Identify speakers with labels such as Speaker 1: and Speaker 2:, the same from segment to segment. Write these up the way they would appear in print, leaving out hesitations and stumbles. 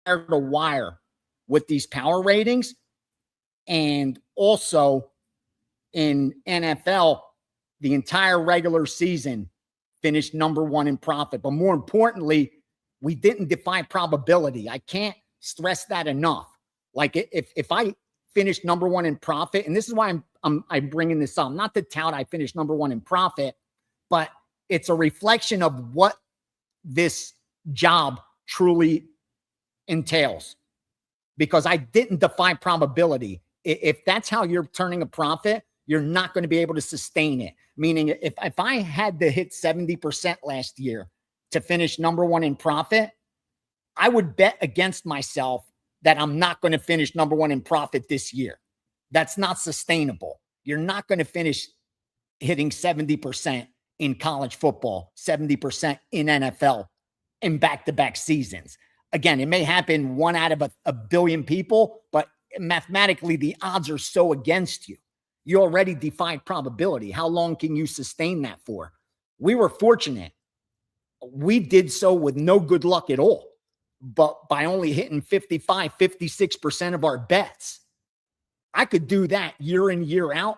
Speaker 1: to wire with these power ratings. And also in NFL, the entire regular season finished number one in profit. But more importantly, we didn't defy probability. I can't stress that enough. Like if I finished number one in profit, and this is why I'm bringing this up, not to tout I finished number one in profit, but it's a reflection of what this job truly entails. Because I didn't defy probability. If that's how you're turning a profit, you're not going to be able to sustain it. Meaning if I had to hit 70% last year to finish number one in profit, I would bet against myself that I'm not going to finish number one in profit this year. That's not sustainable. You're not going to finish hitting 70% in college football, 70% in NFL in back-to-back seasons. Again, it may happen one out of a billion people, but mathematically the odds are so against you. You already defied probability. How long can you sustain that for? We were fortunate. We did so with no good luck at all, but by only hitting 55, 56% of our bets. I could do that year in, year out.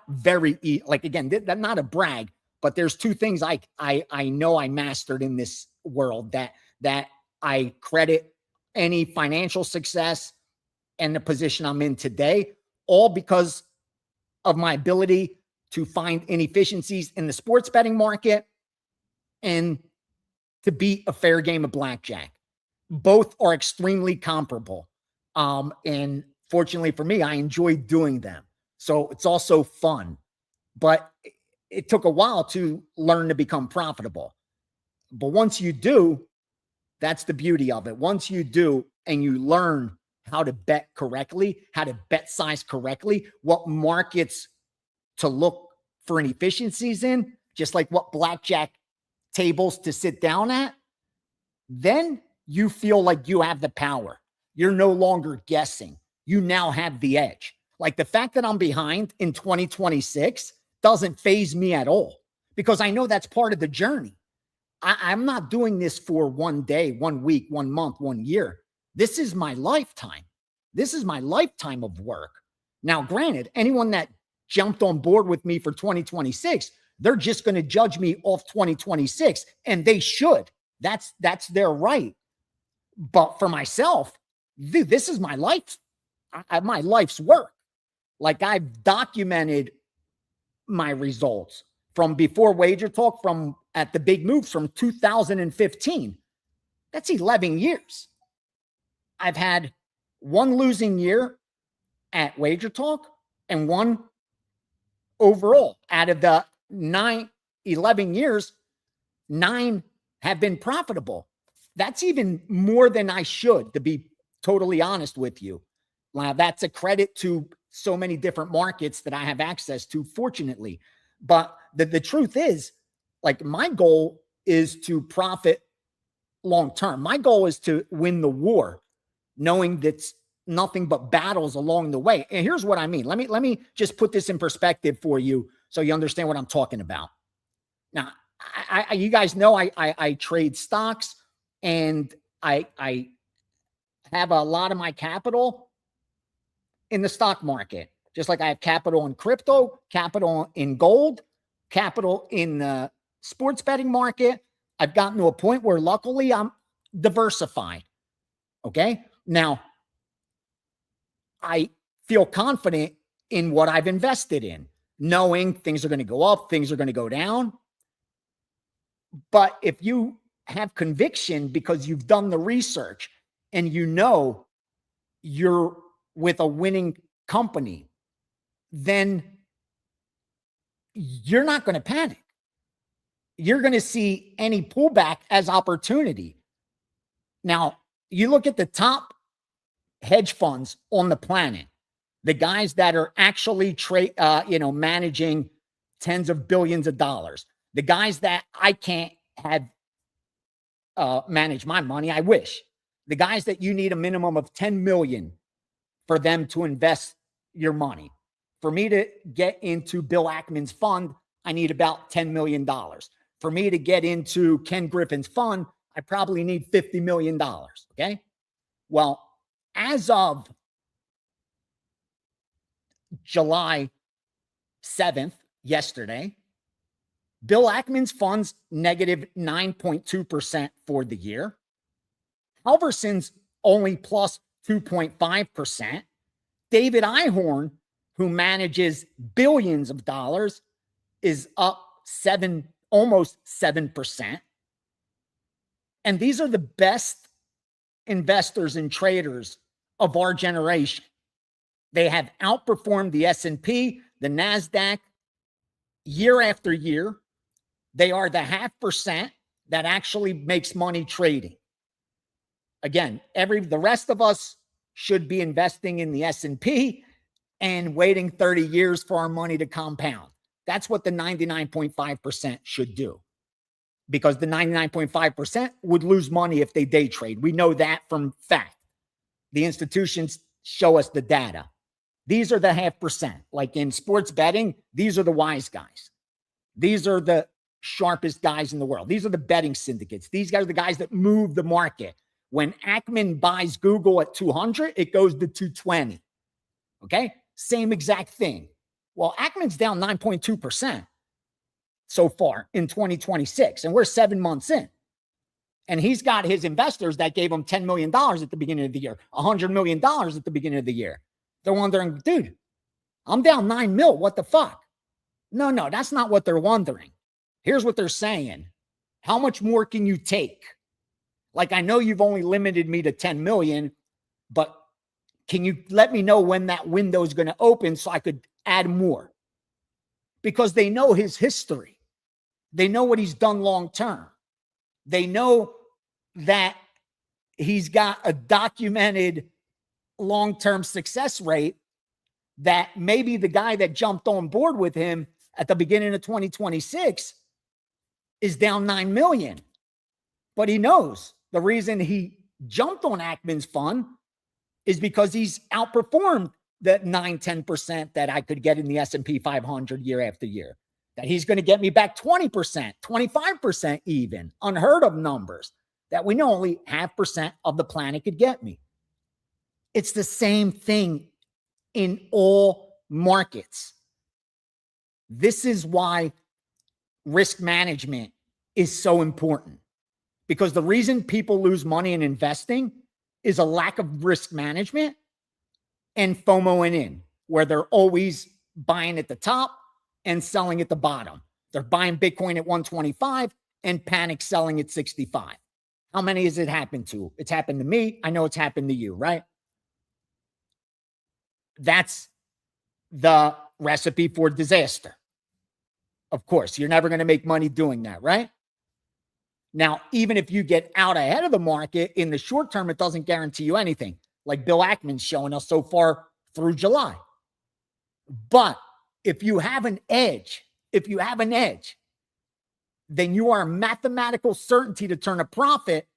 Speaker 1: Like, again, that's not a brag, but there's two things I know I mastered in this world that I credit any financial success and the position I'm in today, all because of my ability to find inefficiencies in the sports betting market and to beat a fair game of blackjack. Both are extremely comparable. And fortunately for me, I enjoy doing them. So it's also fun, but it took a while to learn to become profitable. But once you do, that's the beauty of it. Once you do and you learn how to bet correctly, how to bet size correctly, what markets to look for inefficiencies in, just like what blackjack tables to sit down at, then you feel like you have the power. You're no longer guessing. You now have the edge. Like the fact that I'm behind in 2026 doesn't faze me at all because I know that's part of the journey. I'm not doing this for one day, 1 week, 1 month, 1 year. This is my lifetime. This is my lifetime of work. Now, granted, anyone that jumped on board with me for 2026, they're just going to judge me off 2026, and they should. That's their right. But for myself, dude, this is my life. My life's work. Like I've documented my results from before WagerTalk, from at the big moves from 2015. That's 11 years. I've had one losing year at WagerTalk and one overall. Out of the 11 years, 9 have been profitable. That's even more than I should, to be totally honest with you. Now, that's a credit to so many different markets that I have access to, fortunately. But the truth is, like, my goal is to profit long term. My goal is to win the war, knowing that's nothing but battles along the way. And here's what I mean. Let me just put this in perspective for you so you understand what I'm talking about. Now, you guys know I trade stocks, and I have a lot of my capital in the stock market, just like I have capital in crypto, capital in gold, capital in the sports betting market. I've gotten to a point where luckily I'm diversified. Okay. Now, I feel confident in what I've invested in, knowing things are going to go up, things are going to go down. But if you have conviction because you've done the research and you know you're with a winning company, then you're not going to panic. You're going to see any pullback as opportunity. Now, you look at the top hedge funds on the planet, the guys that are actually managing tens of billions of dollars, the guys that I can't have manage my money. I wish. The guys that you need a minimum of 10 million for them to invest your money. For me to get into Bill Ackman's fund, I need about $10 million. For me to get into Ken Griffin's fund, I probably need $50 million. Okay. Well, as of July 7th, yesterday, Bill Ackman's funds negative 9.2% for the year. Halverson's only plus 2.5%. David Ihorn, who manages billions of dollars, is up almost 7%. And these are the best investors and traders of our generation. They have outperformed the S&P, the NASDAQ, year after year. They are the 0.5% that actually makes money trading. Again, the rest of us should be investing in the S&P and waiting 30 years for our money to compound. That's what the 99.5% should do, because the 99.5% would lose money if they day trade. We know that from fact. The institutions show us the data. These are the 0.5%. Like in sports betting, these are the wise guys. These are the sharpest guys in the world. These are the betting syndicates. These guys are the guys that move the market. When Ackman buys Google at 200, it goes to 220. Okay? Same exact thing. Well, Ackman's down 9.2% so far in 2026, and we're 7 months in. And he's got his investors that gave him $10 million at the beginning of the year, $100 million at the beginning of the year. They're wondering, dude, I'm down 9 mil. What the fuck? No, that's not what they're wondering. Here's what they're saying. How much more can you take? Like, I know you've only limited me to 10 million, but can you let me know when that window is going to open so I could add more? Because they know his history. They know what he's done long term. They know that he's got a documented long-term success rate that maybe the guy that jumped on board with him at the beginning of 2026 is down 9 million. But he knows the reason he jumped on Ackman's fund is because he's outperformed the 9-10% that I could get in the S&P 500 year after year. That he's going to get me back 20%, 25% even. Unheard of numbers that we know only 0.5% of the planet could get me. It's the same thing in all markets. This is why risk management is so important. Because the reason people lose money in investing is a lack of risk management and FOMOing in, where they're always buying at the top and selling at the bottom. They're buying Bitcoin at 125 and panic selling at 65. How many has it happened to? It's happened to me. I know it's happened to you, right? That's the recipe for disaster. Of course, you're never going to make money doing that, right? Now, even if you get out ahead of the market in the short term, it doesn't guarantee you anything, like Bill Ackman's showing us so far through July. But if you have an edge, then you are a mathematical certainty to turn a profit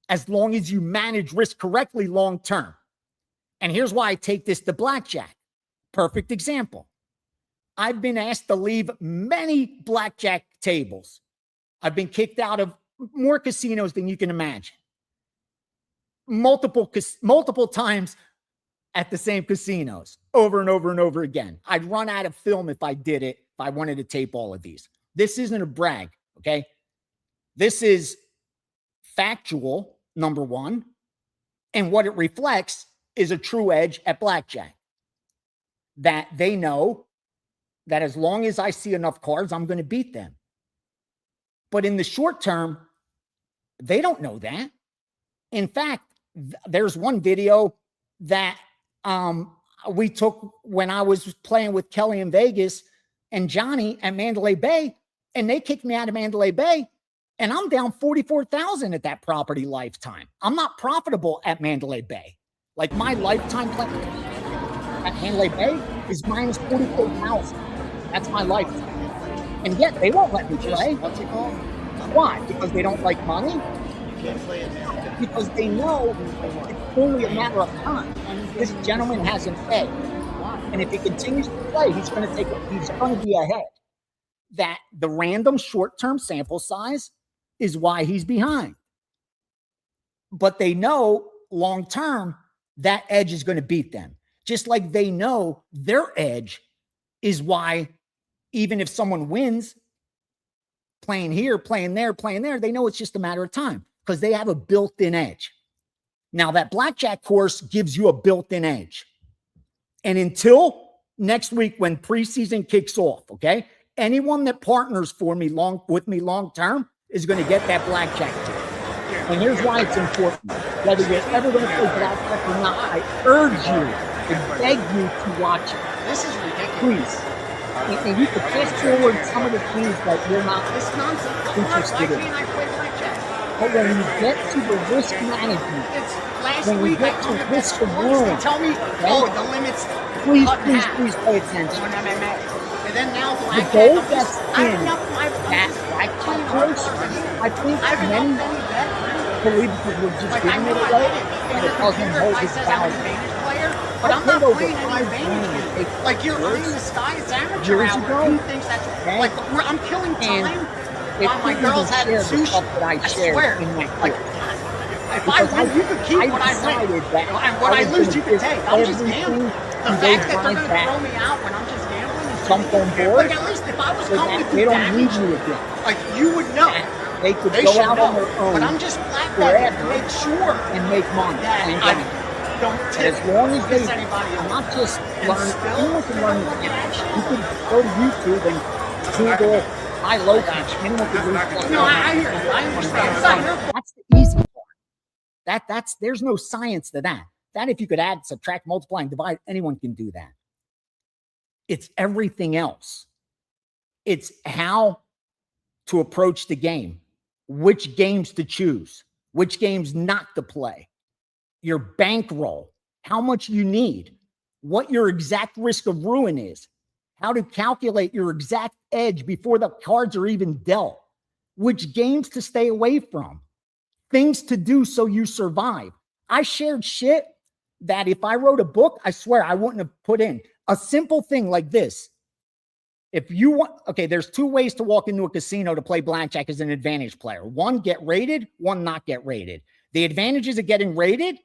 Speaker 1: as long as you manage risk correctly long term. And here's why I take this to blackjack. Perfect example. I've been asked to leave many blackjack tables. I've been kicked out of more casinos than you can imagine. Multiple times at the same casinos, over and over and over again. I'd run out of film if I did it, if I wanted to tape all of these. This isn't a brag, okay? This is factual, number one. And what it reflects is a true edge at blackjack. That they know that as long as I see enough cards, I'm going to beat them. But in the short term, they don't know that. In fact, there's one video that we took when I was playing with Kelly in Vegas and Johnny at Mandalay Bay, and they kicked me out of Mandalay Bay, and I'm down 44,000 at that property lifetime. I'm not profitable at Mandalay Bay. Like my lifetime play at Mandalay Bay is minus 44,000. That's my lifetime. And yet they won't let me play.
Speaker 2: What's it called?
Speaker 1: Why? Because they don't like money?
Speaker 2: You can't play it now.
Speaker 1: Because they know it's only a matter of time. This gentleman has an edge. And if he continues to play, he's going to be ahead. That the random short-term sample size is why he's behind. But they know long-term that edge is going to beat them. Just like they know their edge is why even if someone wins playing here, playing there, they know it's just a matter of time because they have a built-in edge. Now, that blackjack course gives you a built-in edge. And until next week when preseason kicks off, okay, anyone that partners with me long-term is going to get that blackjack tour. And here's why it's important. Whether you're ever going to play blackjack or not, I urge you and beg you to watch it.
Speaker 2: This is ridiculous.
Speaker 1: Please. And you can fast forward some of the things that you're not interested in.
Speaker 2: Why can't I play blackjack?
Speaker 1: But when you get to the risk management, when you get to risk of ruin,
Speaker 2: tell me, the limits.
Speaker 1: Please pay attention.
Speaker 2: And then now
Speaker 1: The gold that's in that blackjack course, I think many believe because we're just giving it away and it doesn't hold its value.
Speaker 2: But I'm not playing any
Speaker 1: $5
Speaker 2: advantage. Like you're eyeing the sky, it's amateur
Speaker 1: years
Speaker 2: hour.
Speaker 1: ago.
Speaker 2: Who thinks that's like I'm killing time while my
Speaker 1: If
Speaker 2: girls had
Speaker 1: share the
Speaker 2: sushi?
Speaker 1: stuff that I shared
Speaker 2: swear.
Speaker 1: in my
Speaker 2: Like,
Speaker 1: course.
Speaker 2: if I win, you could keep what I win. And what I lose, you can take. I'm just gambling. The fact that they're going to throw me out when I'm just gambling is
Speaker 1: Jump on board.
Speaker 2: like, at least if I was
Speaker 1: So
Speaker 2: coming
Speaker 1: that
Speaker 2: to
Speaker 1: they don't need
Speaker 2: damage,
Speaker 1: you again.
Speaker 2: like you would know.
Speaker 1: They could
Speaker 2: They
Speaker 1: go
Speaker 2: should
Speaker 1: out
Speaker 2: know.
Speaker 1: on their own
Speaker 2: But I'm just blackbacking to make sure
Speaker 1: and make money.
Speaker 2: that
Speaker 1: And
Speaker 2: I
Speaker 1: then,
Speaker 2: don't
Speaker 1: and
Speaker 2: tip
Speaker 1: as long as they
Speaker 2: anybody else.
Speaker 1: not just
Speaker 2: And
Speaker 1: learn,
Speaker 2: still,
Speaker 1: anyone can learn the cash. You can go to YouTube and Google high low cash. Anyone can do
Speaker 2: No, I hear you. I understand. It's not your fault.
Speaker 1: That's the easy part. That's there's no science to that. That if you could add, subtract, multiply, and divide, anyone can do that. It's everything else. It's how to approach the game, which games to choose, which games not to play, your bankroll, how much you need, what your exact risk of ruin is, how to calculate your exact edge before the cards are even dealt, which games to stay away from, things to do so you survive. I shared shit that if I wrote a book, I swear I wouldn't have put in. A simple thing like this. If you want, okay, there's two ways to walk into a casino to play blackjack as an advantage player. One, get rated, one, not get rated. The advantages of getting rated,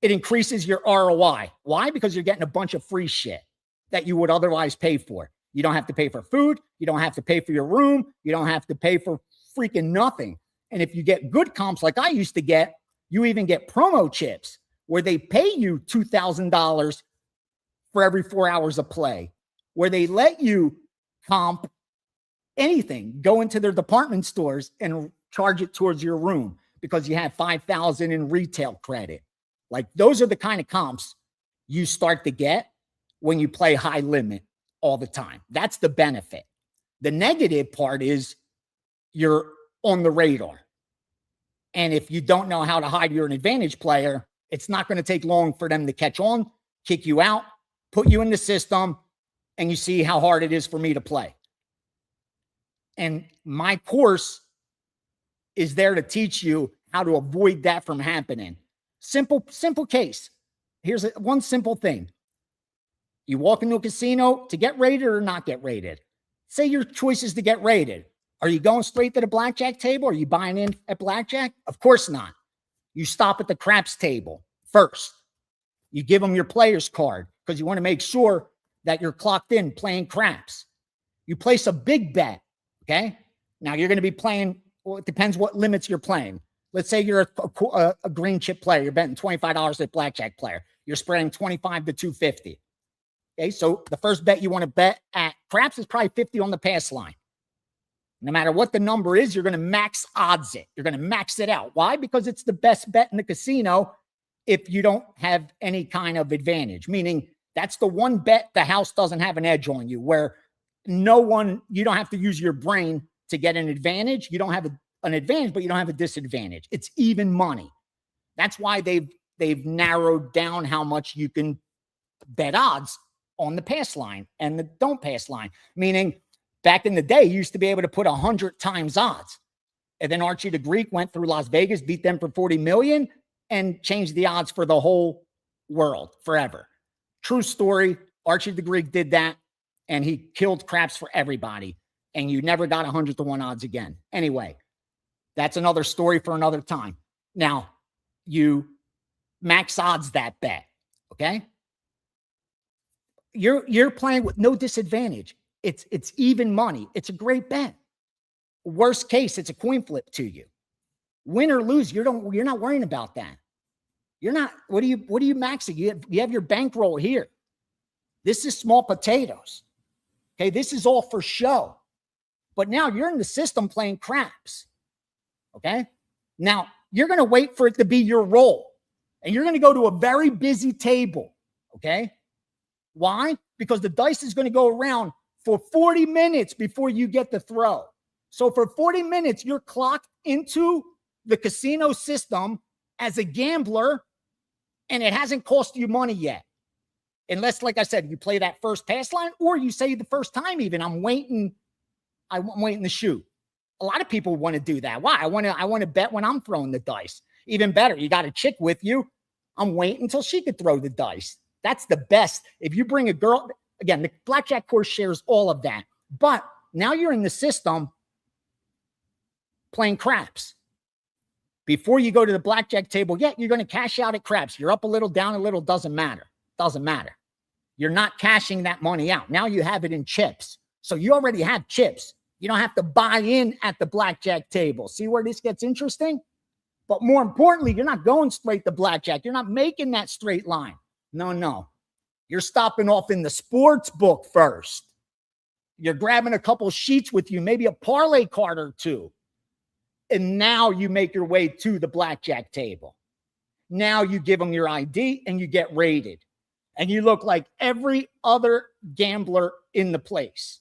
Speaker 1: it increases your ROI. Why? Because you're getting a bunch of free shit that you would otherwise pay for. You don't have to pay for food. You don't have to pay for your room. You don't have to pay for freaking nothing. And if you get good comps like I used to get, you even get promo chips where they pay you $2,000 for every 4 hours of play, where they let you comp anything, go into their department stores and charge it towards your room because you have $5,000 in retail credit. Like those are the kind of comps you start to get when you play high limit all the time. That's the benefit. The negative part is you're on the radar. And if you don't know how to hide you're an advantage player, it's not going to take long for them to catch on, kick you out, put you in the system, and you see how hard it is for me to play. And my course is there to teach you how to avoid that from happening. Simple case. Here's one simple thing. You walk into a casino to get rated or not get rated. Say your choice is to get rated. Are you going straight to the blackjack table? Are you buying in at blackjack? Of course not. You stop at the craps table first. You give them your player's card because you want to make sure that you're clocked in playing craps. You place a big bet, okay? Now you're going to be playing, well, it depends what limits you're playing. Let's say you're a green chip player. You're betting $25 at blackjack player. You're spreading 25 to 250. Okay, so the first bet you want to bet at craps is probably 50 on the pass line. No matter what the number is, you're going to max odds it. You're going to max it out. Why? Because it's the best bet in the casino if you don't have any kind of advantage, meaning that's the one bet the house doesn't have an edge on you, where you don't have to use your brain to get an advantage. You don't have an advantage, but you don't have a disadvantage. It's even money. That's why they've narrowed down how much you can bet odds on the pass line and the don't pass line, meaning back in the day, you used to be able to put 100 times odds. And then Archie the Greek went through Las Vegas, beat them for 40 million and changed the odds for the whole world forever. True story. Archie the Greek did that and he killed craps for everybody. And you never got 100 to 1 odds again. Anyway, that's another story for another time. Now, you max odds that bet. Okay. You're playing with no disadvantage. It's even money. It's a great bet. Worst case, it's a coin flip to you. Win or lose, you're not worrying about that. You're not, what are you maxing? You have your bankroll here. This is small potatoes. Okay, this is all for show. But now you're in the system playing craps. Okay? Now, you're going to wait for it to be your roll. And you're going to go to a very busy table. Okay? Why? Because the dice is going to go around for 40 minutes before you get the throw. So for 40 minutes, you're clocked into the casino system as a gambler, and it hasn't cost you money yet. Unless, like I said, you play that first pass line, or you say the first time even, I'm waiting to shoot. A lot of people want to do that. Why? I want to bet when I'm throwing the dice. Even better, you got a chick with you. I'm waiting until she could throw the dice. That's the best. If you bring a girl, again, the blackjack course shares all of that. But now you're in the system playing craps. Before you go to the blackjack table, yeah, you're going to cash out at craps. You're up a little, down a little, doesn't matter. Doesn't matter. You're not cashing that money out. Now you have it in chips. So you already have chips. You don't have to buy in at the blackjack table. See where this gets interesting? But more importantly, you're not going straight to blackjack. You're not making that straight line. No. You're stopping off in the sports book first. You're grabbing a couple sheets with you, maybe a parlay card or two. And now you make your way to the blackjack table. Now you give them your ID and you get rated. And you look like every other gambler in the place.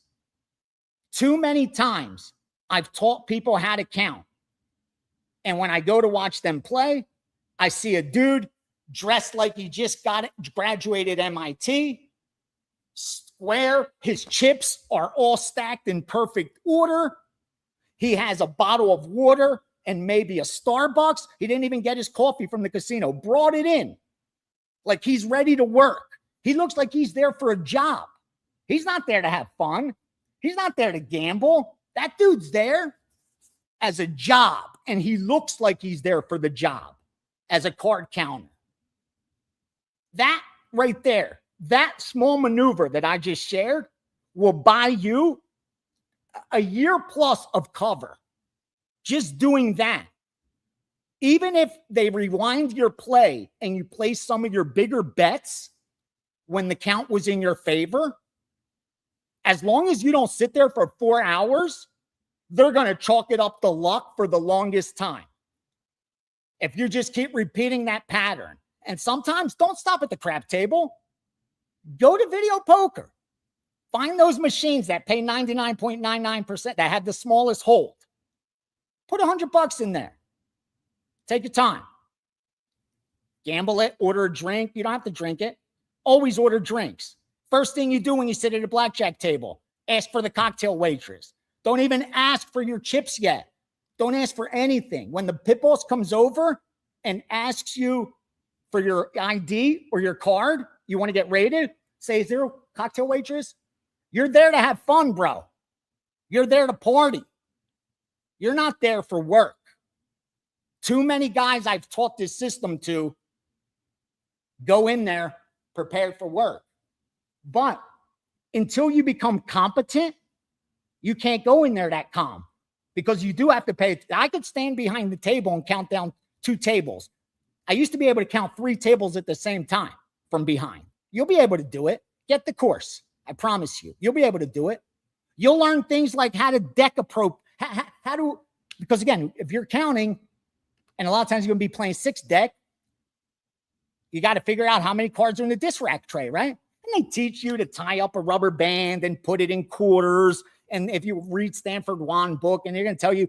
Speaker 1: Too many times I've taught people how to count. And when I go to watch them play, I see a dude dressed like he just graduated MIT, square. His chips are all stacked in perfect order. He has a bottle of water and maybe a Starbucks. He didn't even get his coffee from the casino, brought it in like he's ready to work. He looks like he's there for a job. He's not there to have fun. He's not there to gamble. That dude's there as a job, and he looks like he's there for the job as a card counter. That right there, that small maneuver that I just shared will buy you a year plus of cover. Just doing that. Even if they rewind your play and you place some of your bigger bets when the count was in your favor, as long as you don't sit there for 4 hours, they're going to chalk it up to luck for the longest time. If you just keep repeating that pattern. And sometimes don't stop at the crap table. Go to video poker. Find those machines that pay 99.99% that have the smallest hold. Put $100 in there. Take your time. Gamble it, order a drink. You don't have to drink it. Always order drinks. First thing you do when you sit at a blackjack table, ask for the cocktail waitress. Don't even ask for your chips yet. Don't ask for anything. When the pit boss comes over and asks you for your ID or your card, you want to get rated, say, is there a cocktail waitress? You're there to have fun, bro. You're there to party. You're not there for work. Too many guys I've taught this system to go in there prepared for work. But until you become competent, you can't go in there that calm because you do have to pay. I could stand behind the table and count down 2 tables. I used to be able to count 3 tables at the same time from behind. You'll be able to do it. Get the course. I promise you. You'll be able to do it. You'll learn things like how to deck because again, if you're counting, and a lot of times you're going to be playing 6 deck, you got to figure out how many cards are in the disc rack tray, right? And they teach you to tie up a rubber band and put it in quarters. And if you read Stanford Wan book, and they're going to tell you,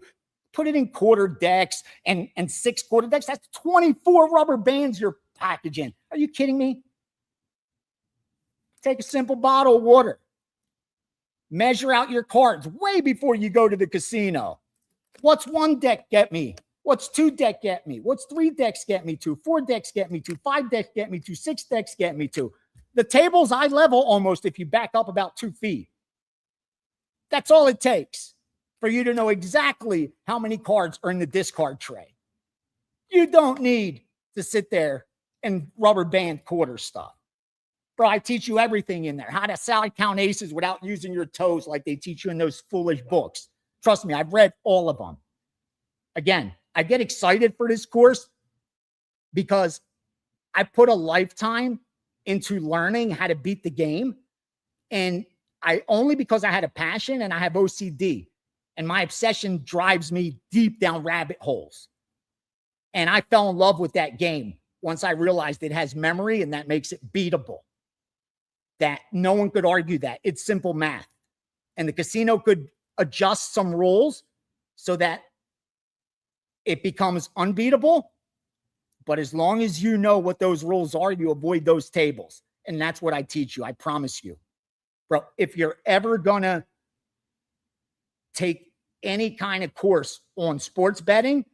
Speaker 1: put it in quarter decks and 6 quarter decks. That's 24 rubber bands you're packaging. Are you kidding me? Take a simple bottle of water. Measure out your cards way before you go to the casino. What's 1 deck get me? What's 2 deck get me? What's 3 decks get me to? 4 decks get me to? 5 decks get me to? 6 decks get me to? The table's eye level almost if you back up about 2 feet. That's all it takes for you to know exactly how many cards are in the discard tray. You don't need to sit there and rubber band quarter stuff. Bro, I teach you everything in there. How to side count aces without using your toes like they teach you in those foolish books. Trust me, I've read all of them. Again, I get excited for this course because I put a lifetime into learning how to beat the game. And only because I had a passion and I have OCD. And my obsession drives me deep down rabbit holes. And I fell in love with that game once I realized it has memory and that makes it beatable. That no one could argue that. It's simple math. And the casino could adjust some rules so that it becomes unbeatable. But as long as you know what those rules are, you avoid those tables. And that's what I teach you. I promise you. Bro, if you're ever going to take any kind of course on sports betting,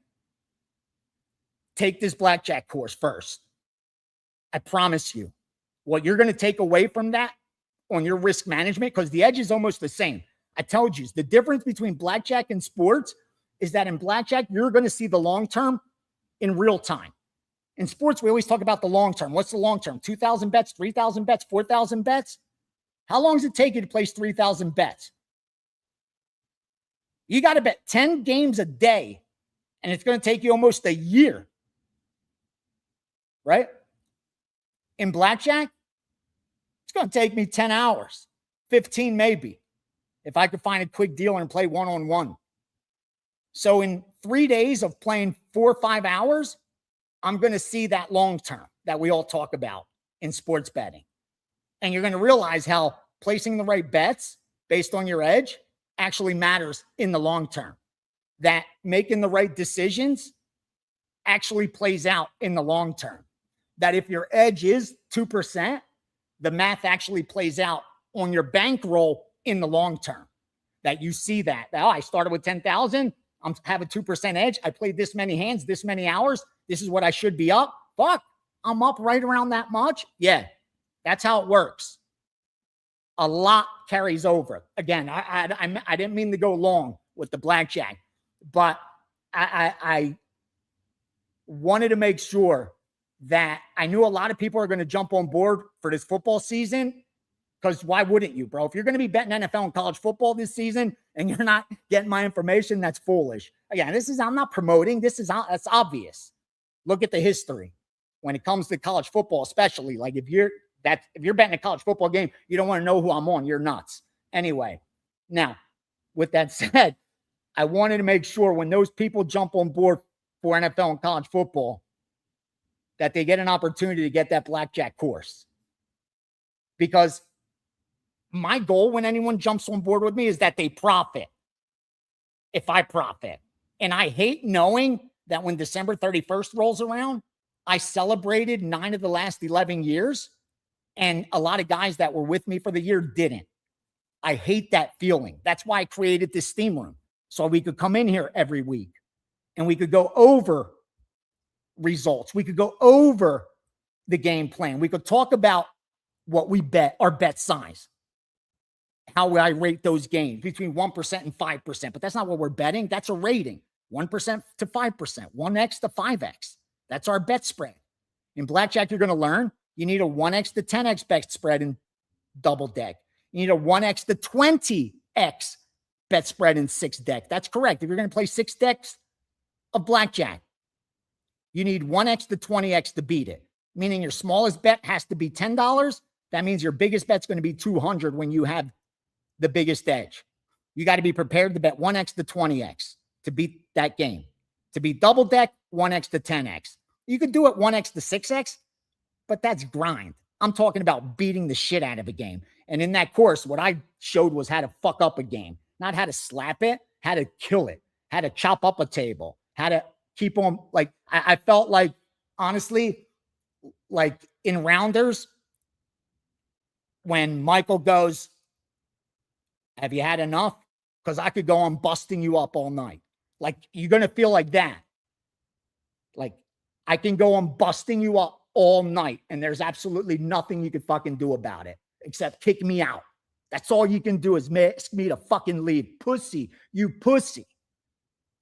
Speaker 1: take this blackjack course first. I promise you. What you're going to take away from that on your risk management, because the edge is almost the same. I told you, the difference between blackjack and sports is that in blackjack, you're going to see the long term in real time. In sports, we always talk about the long term. What's the long term? 2,000 bets, 3,000 bets, 4,000 bets? How long does it take you to place 3,000 bets? You got to bet 10 games a day, and it's going to take you almost a year. Right? In blackjack, it's going to take me 10 hours, 15 maybe, if I could find a quick dealer and play one-on-one. So in 3 days of playing 4 or 5 hours, I'm going to see that long term that we all talk about in sports betting. And you're going to realize how placing the right bets based on your edge actually matters in the long term. That making the right decisions actually plays out in the long term. That if your edge is 2%, the math actually plays out on your bankroll in the long term. That you see that. I started with 10,000. I'm have a 2% edge. I played this many hands, this many hours. This is what I should be up. Fuck, I'm up right around that much. Yeah, that's how it works. A lot carries over. Again, I didn't mean to go long with the blackjack, but I wanted to make sure that I knew a lot of people are going to jump on board for this football season, because why wouldn't you, bro? If you're going to be betting NFL and college football this season and you're not getting my information, that's foolish. Again, I'm not promoting. That's obvious. Look at the history when it comes to college football, especially. Like if you're betting a college football game, you don't want to know who I'm on. You're nuts. Anyway, now with that said, I wanted to make sure when those people jump on board for NFL and college football, that they get an opportunity to get that blackjack course. Because my goal when anyone jumps on board with me is that they profit. If I profit. And I hate knowing that when December 31st rolls around, I celebrated 9 of the last 11 years. And a lot of guys that were with me for the year didn't. I hate that feeling. That's why I created this steam room. So we could come in here every week and we could go over results. We could go over the game plan. We could talk about what we bet, our bet size, how I rate those games between 1% and 5%. But that's not what we're betting. That's a rating. 1% to 5%, 1x to 5x. That's our bet spread. In blackjack, you're going to learn you need a 1x to 10x bet spread in double deck. You need a 1x to 20x bet spread in 6 deck. That's correct. If you're going to play 6 decks of blackjack, you need 1x to 20x to beat it, meaning your smallest bet has to be $10. That means your biggest bet's going to be $200 when you have the biggest edge. You got to be prepared to bet 1x to 20x to beat that game. To be double deck, 1x to 10x. You could do it 1x to 6x, but that's grind. I'm talking about beating the shit out of a game. And in that course, what I showed was how to fuck up a game, not how to slap it, how to kill it, how to chop up a table, how to keep on. Like, I felt like, honestly, like in Rounders, when Michael goes, have you had enough? Because I could go on busting you up all night. Like, you're going to feel like that. Like, I can go on busting you up all night, and there's absolutely nothing you can fucking do about it except kick me out. That's all you can do is ask me to fucking leave. Pussy. You pussy.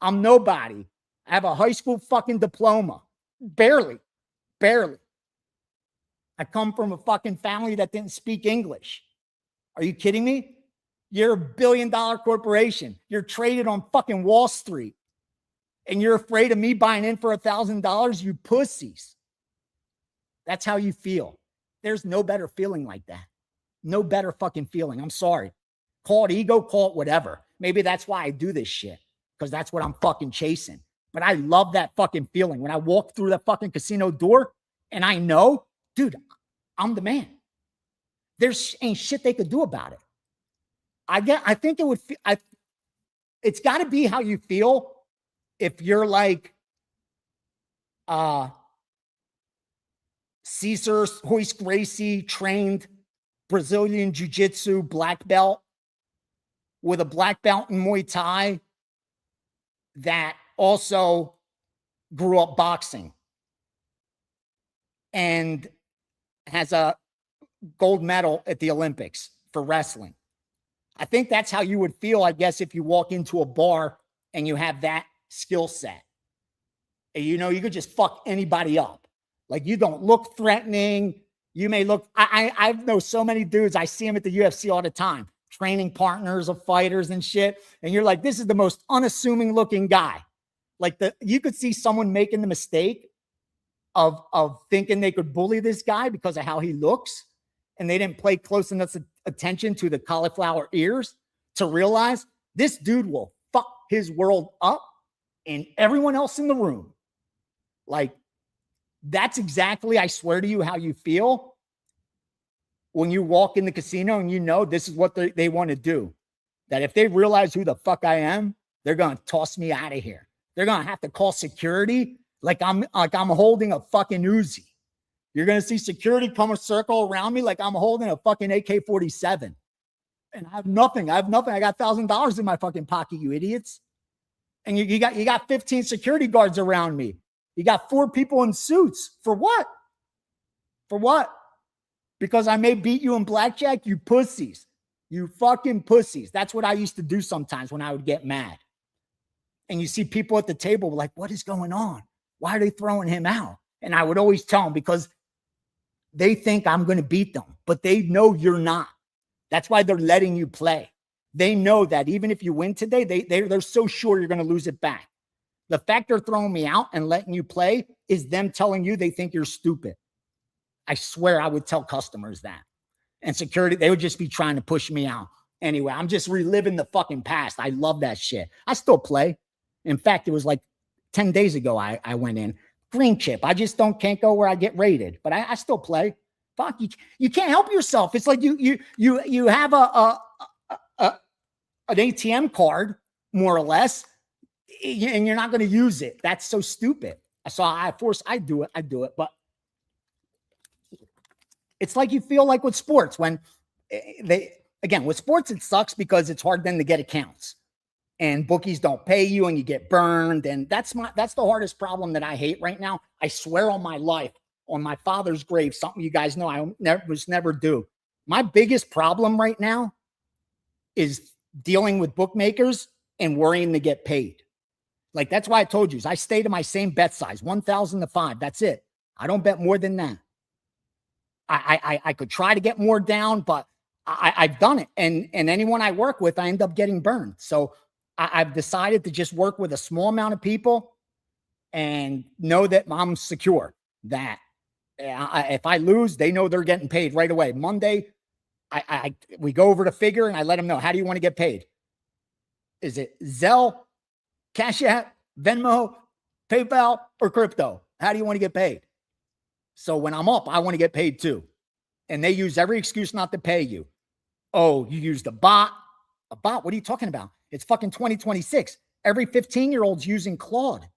Speaker 1: I'm nobody. I have a high school fucking diploma. Barely. I come from a fucking family that didn't speak English. Are you kidding me? You're a billion-dollar corporation. You're traded on fucking Wall Street. And you're afraid of me buying in for $1,000, you pussies. That's how you feel. There's no better feeling like that. No better fucking feeling. I'm sorry. Call it ego, call it whatever. Maybe that's why I do this shit, because that's what I'm fucking chasing. But I love that fucking feeling when I walk through that fucking casino door and I know, dude, I'm the man. There's ain't shit they could do about it. I think it would feel, it's got to be how you feel if you're like Cesar Royce Gracie trained Brazilian Jiu-Jitsu black belt with a black belt in Muay Thai that also grew up boxing and has a gold medal at the Olympics for wrestling. I think that's how you would feel, I guess, if you walk into a bar and you have that skill set. And you know, you could just fuck anybody up. Like, you don't look threatening. You may look, I know so many dudes, I see them at the UFC all the time, training partners of fighters and shit. And you're like, this is the most unassuming looking guy. Like, you could see someone making the mistake of thinking they could bully this guy because of how he looks. And they didn't pay close enough attention to the cauliflower ears to realize this dude will fuck his world up and everyone else in the room. Like, that's exactly, I swear to you, how you feel when you walk in the casino and you know this is what they want to do. That if they realize who the fuck I am, they're going to toss me out of here. They're going to have to call security like I'm holding a fucking Uzi. You're going to see security come a circle around me like I'm holding a fucking AK-47. And I have nothing. I got $1,000 in my fucking pocket, you idiots. And you got 15 security guards around me. You got 4 people in suits. For what? For what? Because I may beat you in blackjack, you pussies. You fucking pussies. That's what I used to do sometimes when I would get mad. And you see people at the table like, what is going on? Why are they throwing him out? And I would always tell them, because they think I'm going to beat them, but they know you're not. That's why they're letting you play. They know that even if you win today, they're so sure you're going to lose it back. The fact they're throwing me out and letting you play is them telling you they think you're stupid. I swear I would tell customers that. And security, they would just be trying to push me out. Anyway, I'm just reliving the fucking past. I love that shit. I still play. In fact, it was like 10 days ago I went in. Green chip. I just can't go where I get rated. But I still play. Fuck, you can't help yourself. It's like you have an ATM card, more or less, and you're not going to use it. That's so stupid. So I do it. But it's like you feel like with sports when with sports, it sucks because it's hard then to get accounts and bookies don't pay you and you get burned. And that's the hardest problem that I hate right now. I swear on my life, on my father's grave, something you guys know I never do. My biggest problem right now is dealing with bookmakers and worrying to get paid. Like, that's why I told you, I stay to my same bet size, 1,000 to 5. That's it. I don't bet more than that. I could try to get more down, but I've done it. And anyone I work with, I end up getting burned. So I've decided to just work with a small amount of people and know that I'm secure. That if I lose, they know they're getting paid right away. Monday, we go over the figure and I let them know, how do you want to get paid? Is it Zelle, Cash App, Venmo, PayPal, or crypto? How do you want to get paid? So when I'm up, I want to get paid too. And they use every excuse not to pay you. Oh, you used a bot. A bot? What are you talking about? It's fucking 2026. Every 15-year-old's using Claude,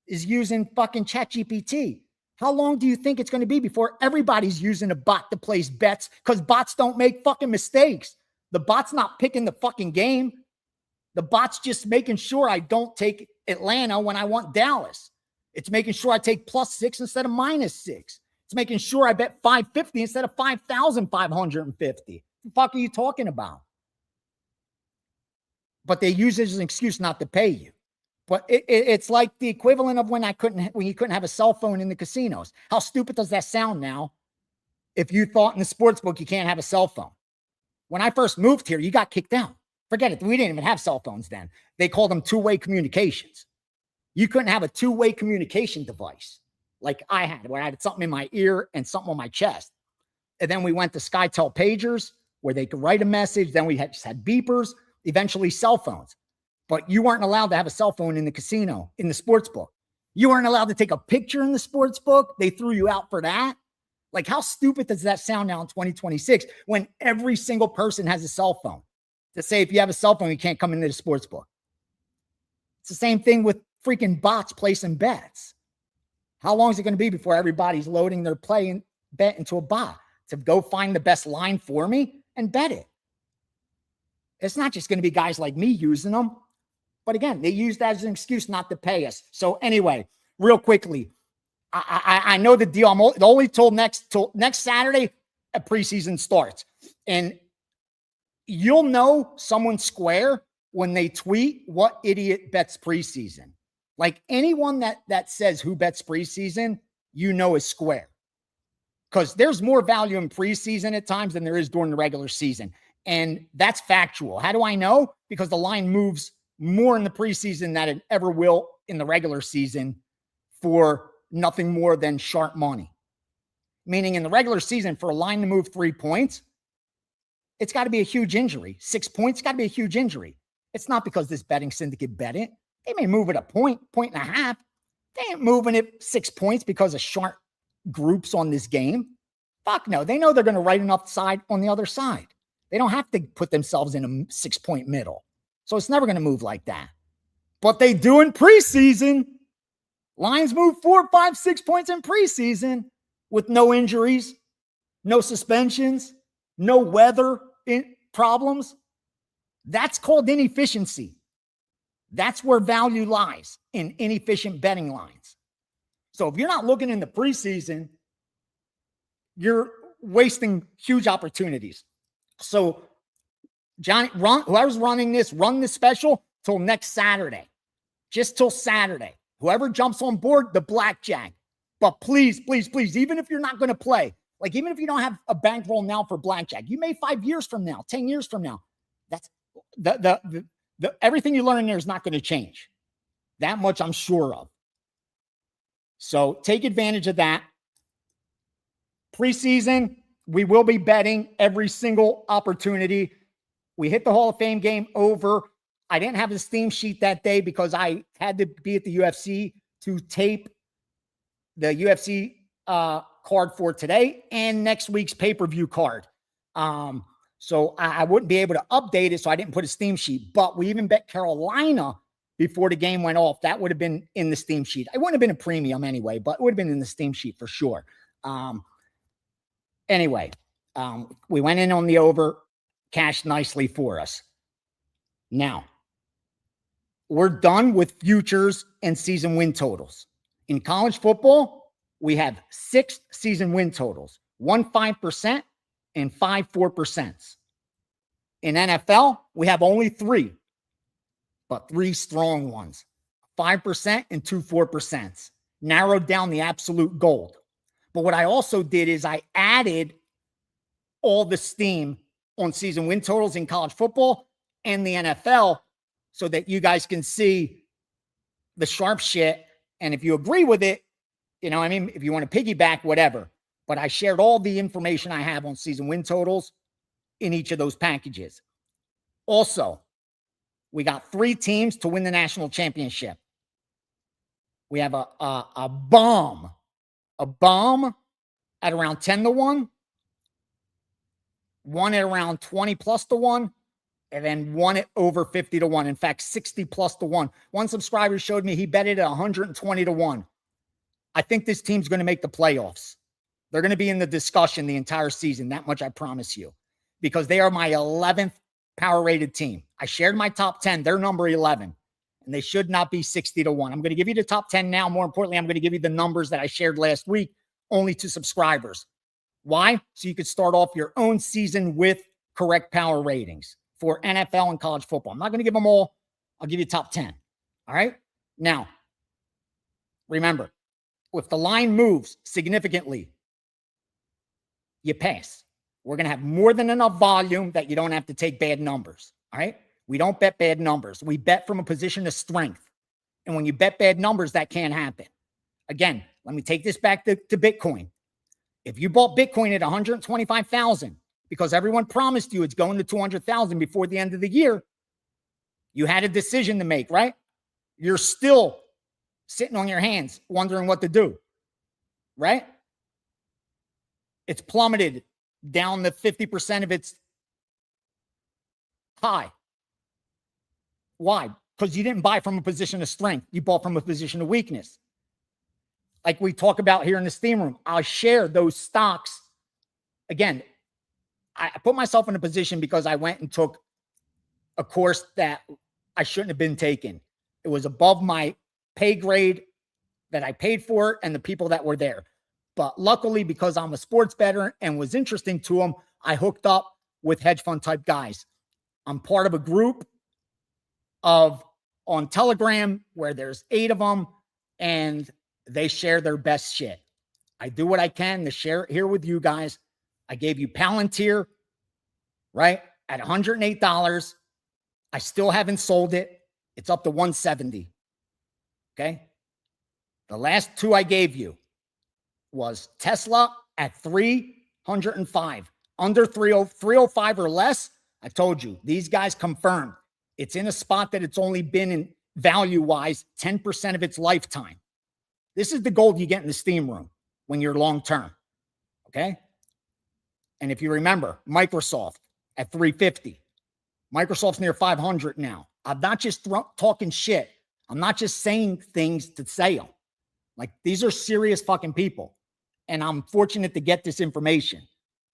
Speaker 1: is using fucking ChatGPT. How long do you think it's going to be before everybody's using a bot to place bets? Because bots don't make fucking mistakes. The bot's not picking the fucking game. The bot's just making sure I don't take Atlanta when I want Dallas. It's making sure I take +6 instead of -6. It's making sure I bet 550 instead of 5,550. What the fuck are you talking about? But they use it as an excuse not to pay you. But it's like the equivalent of when you couldn't have a cell phone in the casinos. How stupid does that sound now? if you thought in the sports book you can't have a cell phone. When I first moved here, you got kicked out. Forget it. We didn't even have cell phones then. They called them two-way communications. You couldn't have a two-way communication device like I had, where I had something in my ear and something on my chest. And then we went to SkyTel pagers where they could write a message. Then we just had beepers, eventually cell phones. But you weren't allowed to have a cell phone in the casino, in the sports book. You weren't allowed to take a picture in the sports book. They threw you out for that. Like, how stupid does that sound now in 2026 when every single person has a cell phone to say, if you have a cell phone, you can't come into the sports book? It's the same thing with freaking bots placing bets. How long is it going to be before everybody's loading their bet into a bot to go find the best line for me and bet it? It's not just going to be guys like me using them. But again, they use that as an excuse not to pay us. So anyway, real quickly, I know the deal. I'm only told next Saturday a preseason starts. And you'll know someone's square when they tweet what idiot bets preseason. Like, anyone that says who bets preseason, you know is square. Because there's more value in preseason at times than there is during the regular season. And that's factual. How do I know? Because the line moves more in the preseason than it ever will in the regular season for nothing more than sharp money. Meaning, in the regular season, for a line to move 3 points, it's got to be a huge injury. 6 points, got to be a huge injury. It's not because this betting syndicate bet it. They may move it a point and a half. They ain't moving it 6 points because of sharp groups on this game. Fuck no. They know they're going to write enough side on the other side. They don't have to put themselves in a 6 point middle. So it's never going to move like that. But they do in preseason. Lines move 4, 5, 6 points in preseason with no injuries, no suspensions, no weather problems. That's called inefficiency. That's where value lies, in inefficient betting lines. So if you're not looking in the preseason, you're wasting huge opportunities. So Johnny, whoever's running this, run this special till next Saturday. Just till Saturday. Whoever jumps on board, the blackjack. But please, please, please, even if you're not going to play, like, even if you don't have a bankroll now for blackjack, you may 5 years from now, 10 years from now, that's everything you learn in there is not going to change. That much I'm sure of. So take advantage of that. Preseason, we will be betting every single opportunity. We hit the Hall of Fame game over. I didn't have the Steam sheet that day because I had to be at the UFC to tape the UFC card for today and next week's pay-per-view card. So I wouldn't be able to update it, so I didn't put a Steam sheet. But we even bet Carolina before the game went off. That would have been in the Steam sheet. It wouldn't have been a premium anyway, but it would have been in the Steam sheet for sure. Anyway, we went in on the over, cashed nicely for us. Now, we're done with futures and season win totals. In college football, we have 6 season win totals, 1 5% and 5 4%. In NFL, we have only 3, but 3 strong ones, 5% and 2 4%. Narrowed down the absolute gold. But what I also did is I added all the steam on season win totals in college football and the NFL so that you guys can see the sharp shit. And if you agree with it, you know, I mean, if you want to piggyback, whatever. But I shared all the information I have on season win totals in each of those packages. Also, we got 3 teams to win the national championship. We have a bomb at around 10-1, one at around 20+1, and then one at over 50-1. In fact, 60+1. One subscriber showed me he bet it at 120-1. I think this team's going to make the playoffs. They're going to be in the discussion the entire season. That much I promise you, because they are my 11th power rated team. I shared my top 10. They're number 11, and they should not be 60-1. I'm going to give you the top 10 now. More importantly, I'm going to give you the numbers that I shared last week only to subscribers. Why? So you could start off your own season with correct power ratings for NFL and college football. I'm not going to give them all. I'll give you top 10. All right. Now, remember, if the line moves significantly, you pass. We're going to have more than enough volume that you don't have to take bad numbers. All right. We don't bet bad numbers. We bet from a position of strength. And when you bet bad numbers, that can't happen. Again, let me take this back to Bitcoin. If you bought Bitcoin at 125,000 because everyone promised you it's going to 200,000 before the end of the year, you had a decision to make, right? You're still sitting on your hands wondering what to do, right? It's plummeted down to 50% of its high. Why? Because you didn't buy from a position of strength. You bought from a position of weakness. Like we talk about here in the steam room, I'll share those stocks. Again, I put myself in a position because I went and took a course that I shouldn't have been taking. It was above my pay grade that I paid for and the people that were there. But luckily, because I'm a sports bettor and was interesting to them, I hooked up with hedge fund type guys. I'm part of a group on Telegram where there's 8 of them and they share their best shit. I do what I can to share it here with you guys. I gave you Palantir, right? At $108. I still haven't sold it. It's up to 170. Okay. The last 2 I gave you was Tesla at 305, under 305 or less. I told you, these guys confirmed it's in a spot that it's only been in value wise 10% of its lifetime. This is the gold you get in the steam room when you're long term. Okay. And if you remember, Microsoft at 350, Microsoft's near 500 now. I'm not just talking shit. I'm not just saying things to say them. Like, these are serious fucking people. And I'm fortunate to get this information.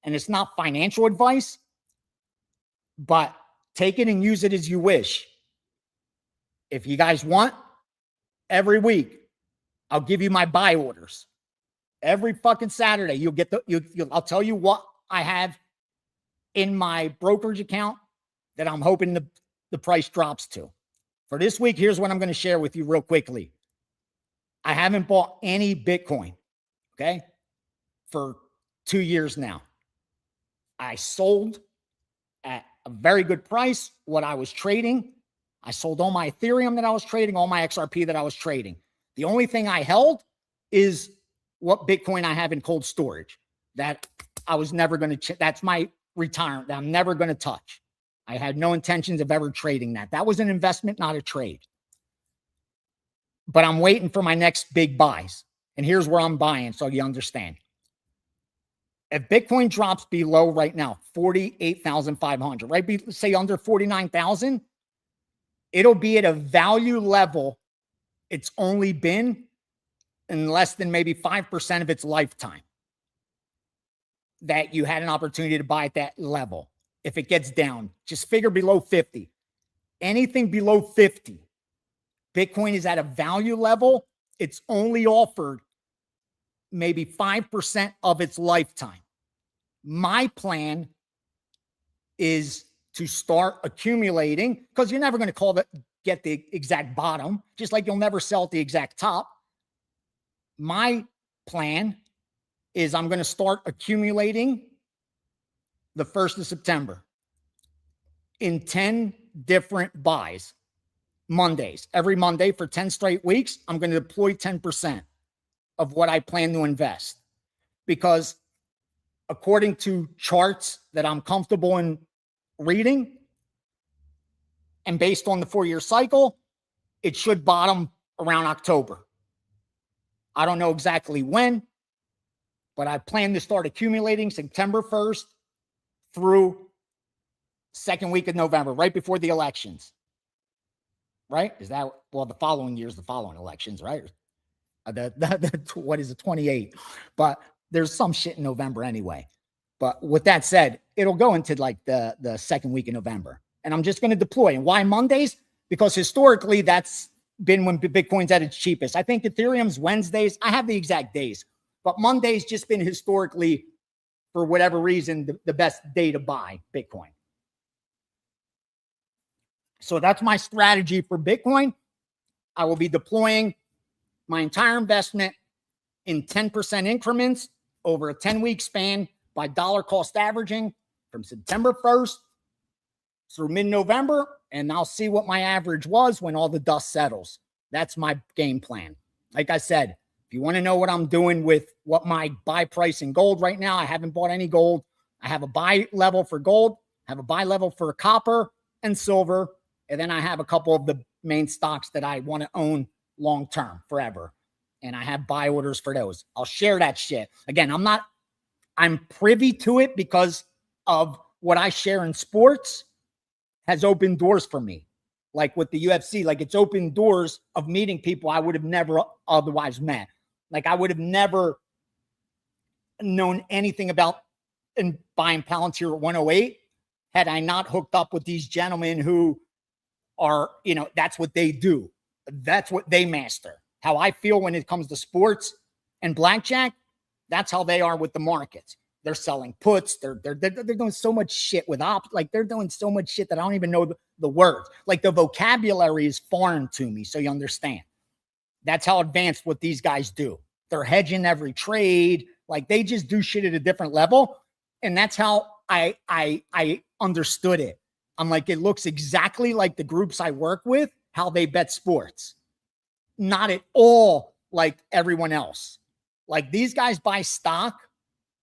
Speaker 1: And it's not financial advice, but take it and use it as you wish. If you guys want, every week, I'll give you my buy orders. Every fucking Saturday, you'll get I'll tell you what I have in my brokerage account that I'm hoping the price drops to. For this week, here's what I'm going to share with you real quickly. I haven't bought any Bitcoin, okay, for 2 years now. I sold at a very good price what I was trading. I sold all my Ethereum that I was trading, all my XRP that I was trading. The only thing I held is what Bitcoin I have in cold storage that I was never going to, that's my retirement that I'm never going to touch. I had no intentions of ever trading that. That was an investment, not a trade. But I'm waiting for my next big buys. And here's where I'm buying so you understand. If Bitcoin drops below right now, 48,500, right? Say under 49,000, it'll be at a value level it's only been in less than maybe 5% of its lifetime that you had an opportunity to buy at that level. If it gets down, just figure below 50. Anything below 50, Bitcoin is at a value level. It's only offered maybe 5% of its lifetime. My plan is to start accumulating, because you're never going to get the exact bottom, just like you'll never sell at the exact top. My plan is I'm going to start accumulating the 1st of September in 10 different buys, Mondays. Every Monday for 10 straight weeks, I'm going to deploy 10% of what I plan to invest. Because according to charts that I'm comfortable in reading, and based on the 4-year cycle, it should bottom around October. I don't know exactly when, but I plan to start accumulating September 1st through 2nd week of November, right before the elections. Right? Is that, well, the following year's the following elections, right? What is it, 28? But there's some shit in November anyway. But with that said, it'll go into like the 2nd week of November. And I'm just going to deploy. And why Mondays? Because historically, that's been when Bitcoin's at its cheapest. I think Ethereum's Wednesdays. I have the exact days. But Monday's just been historically, for whatever reason, the best day to buy Bitcoin. So that's my strategy for Bitcoin. I will be deploying my entire investment in 10% increments over a 10-week span by dollar cost averaging from September 1st through mid-November, and I'll see what my average was when all the dust settles. That's my game plan. Like I said, if you want to know what I'm doing with what my buy price in gold right now, I haven't bought any gold. I have a buy level for gold, I have a buy level for copper and silver, and then I have a couple of the main stocks that I want to own long-term, forever. And I have buy orders for those. I'll share that shit. Again, I'm privy to it because of what I share in sports has opened doors for me. Like with the UFC, like it's opened doors of meeting people I would have never otherwise met. Like I would have never known anything about and buying Palantir at 108 had I not hooked up with these gentlemen who are, that's what they do. That's what they master. How I feel when it comes to sports and blackjack, that's how they are with the markets. They're selling puts. They're doing so much shit with like they're doing so much shit that I don't even know the words. Like the vocabulary is foreign to me, so you understand. That's how advanced what these guys do. They're hedging every trade. Like they just do shit at a different level. And that's how I understood it. I'm like, it looks exactly like the groups I work with, how they bet sports. Not at all like everyone else. Like these guys buy stock,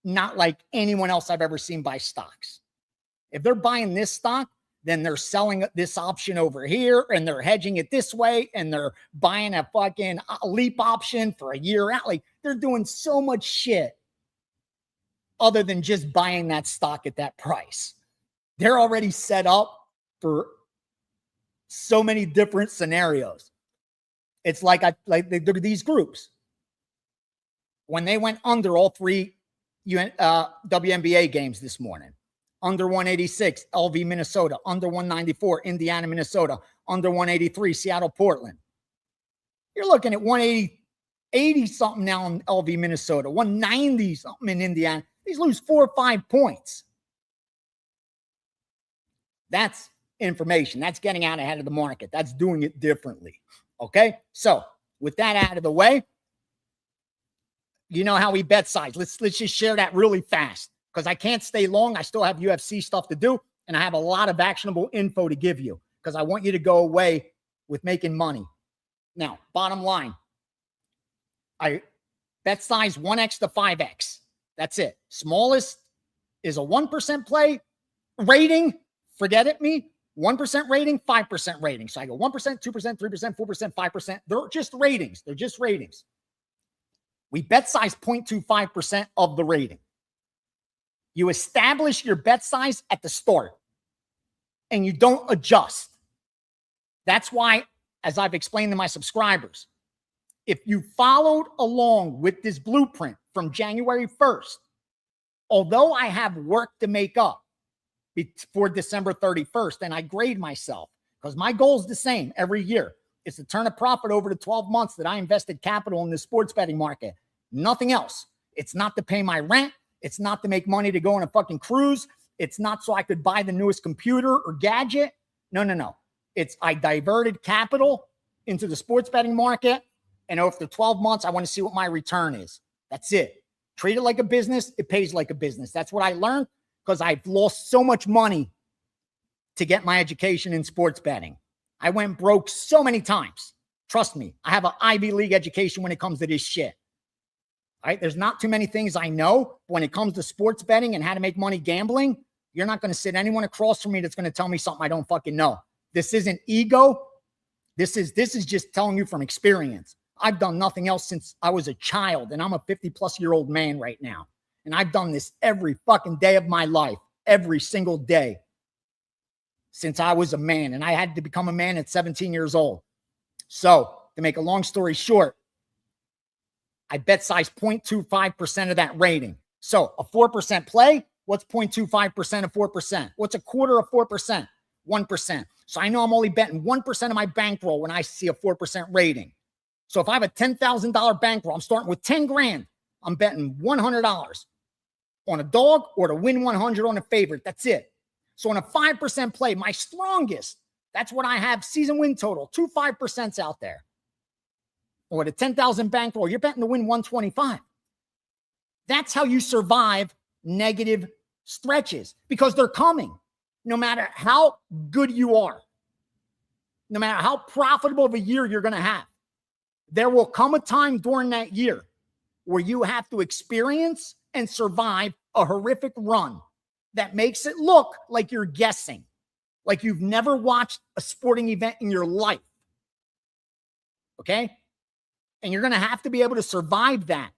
Speaker 1: not like anyone else I've ever seen buy stocks. If they're buying this stock, then they're selling this option over here and they're hedging it this way and they're buying a fucking leap option for a year out. Like they're doing so much shit other than just buying that stock at that price. They're already set up for so many different scenarios. It's like these groups. When they went under all three WNBA games this morning, under 186, LV, Minnesota, under 194, Indiana, Minnesota, under 183, Seattle, Portland. You're looking at 180 something now in LV, Minnesota, 190 something in Indiana. These lose 4 or 5 points. That's information. That's getting out ahead of the market. That's doing it differently. Okay, so with that out of the way, you know how we bet size. Let's just share that really fast because I can't stay long. I still have UFC stuff to do, and I have a lot of actionable info to give you because I want you to go away with making money. Now, bottom line, I bet size 1x to 5x. That's it. Smallest is a 1% play rating. Forget it, me. 1% rating, 5% rating. So I go 1%, 2%, 3%, 4%, 5%. They're just ratings. They're just ratings. We bet size 0.25% of the rating. You establish your bet size at the start and you don't adjust. That's why, as I've explained to my subscribers, if you followed along with this blueprint from January 1st, although I have work to make up before December 31st, and I grade myself because my goal is the same every year. It's to turn a profit over the 12 months that I invested capital in the sports betting market. Nothing else. It's not to pay my rent. It's not to make money to go on a fucking cruise. It's not so I could buy the newest computer or gadget. No. It's I diverted capital into the sports betting market. And after 12 months, I want to see what my return is. That's it. Treat it like a business. It pays like a business. That's what I learned because I've lost so much money to get my education in sports betting. I went broke so many times. Trust me, I have an Ivy League education when it comes to this shit. All right, there's not too many things I know. When it comes to sports betting and how to make money gambling, you're not going to sit anyone across from me that's going to tell me something I don't fucking know. This isn't ego. This is just telling you from experience. I've done nothing else since I was a child, and I'm a 50-plus-year-old man right now. And I've done this every fucking day of my life, every single day since I was a man. And I had to become a man at 17 years old. So to make a long story short, I bet size 0.25% of that rating. So a 4% play, what's 0.25% of 4%? What's a quarter of 4%? 1%. So I know I'm only betting 1% of my bankroll when I see a 4% rating. So if I have a $10,000 bankroll, I'm starting with 10 grand. I'm betting $100 on a dog or to win 100 on a favorite. That's it. So on a 5% play, my strongest, that's what I have season win total, 2 5%s out there. Or at a 10,000 bankroll, you're betting to win 125. That's how you survive negative stretches because they're coming. No matter how good you are, no matter how profitable of a year you're going to have, there will come a time during that year where you have to experience and survive a horrific run that makes it look like you're guessing, like you've never watched a sporting event in your life. Okay? And you're going to have to be able to survive that,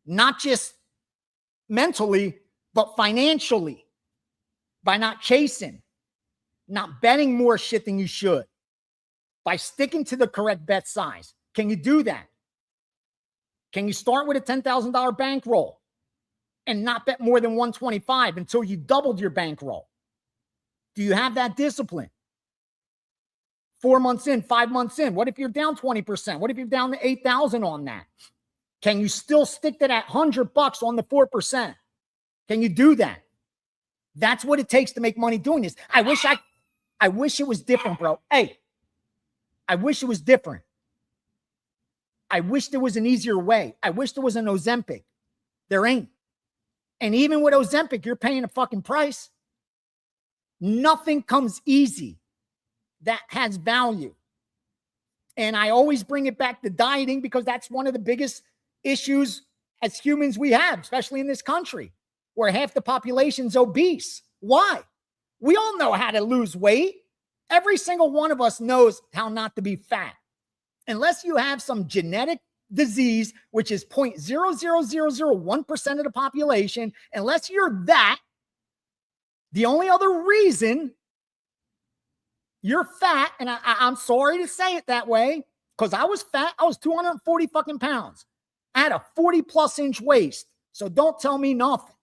Speaker 1: not just mentally, but financially, by not chasing, not betting more shit than you should, by sticking to the correct bet size. Can you do that? Can you start with a $10,000 bankroll and not bet more than 125 until you doubled your bankroll? Do you have that discipline? 4 months in, 5 months in, what if you're down 20%? What if you're down to 8,000 on that? Can you still stick to that $100 on the 4%? Can you do that? That's what it takes to make money doing this. I wish it was different, bro. Hey, I wish it was different. I wish there was an easier way. I wish there was an Ozempic. There ain't. And even with Ozempic, you're paying a fucking price. Nothing comes easy that has value. And I always bring it back to dieting because that's one of the biggest issues as humans we have, especially in this country, where half the population's obese. Why? We all know how to lose weight. Every single one of us knows how not to be fat. Unless you have some genetic disease, which is 0.00001% of the population, unless you're that, the only other reason you're fat, and I'm sorry to say it that way, because I was fat. I was 240 fucking pounds. I had a 40+ inch waist. So don't tell me nothing.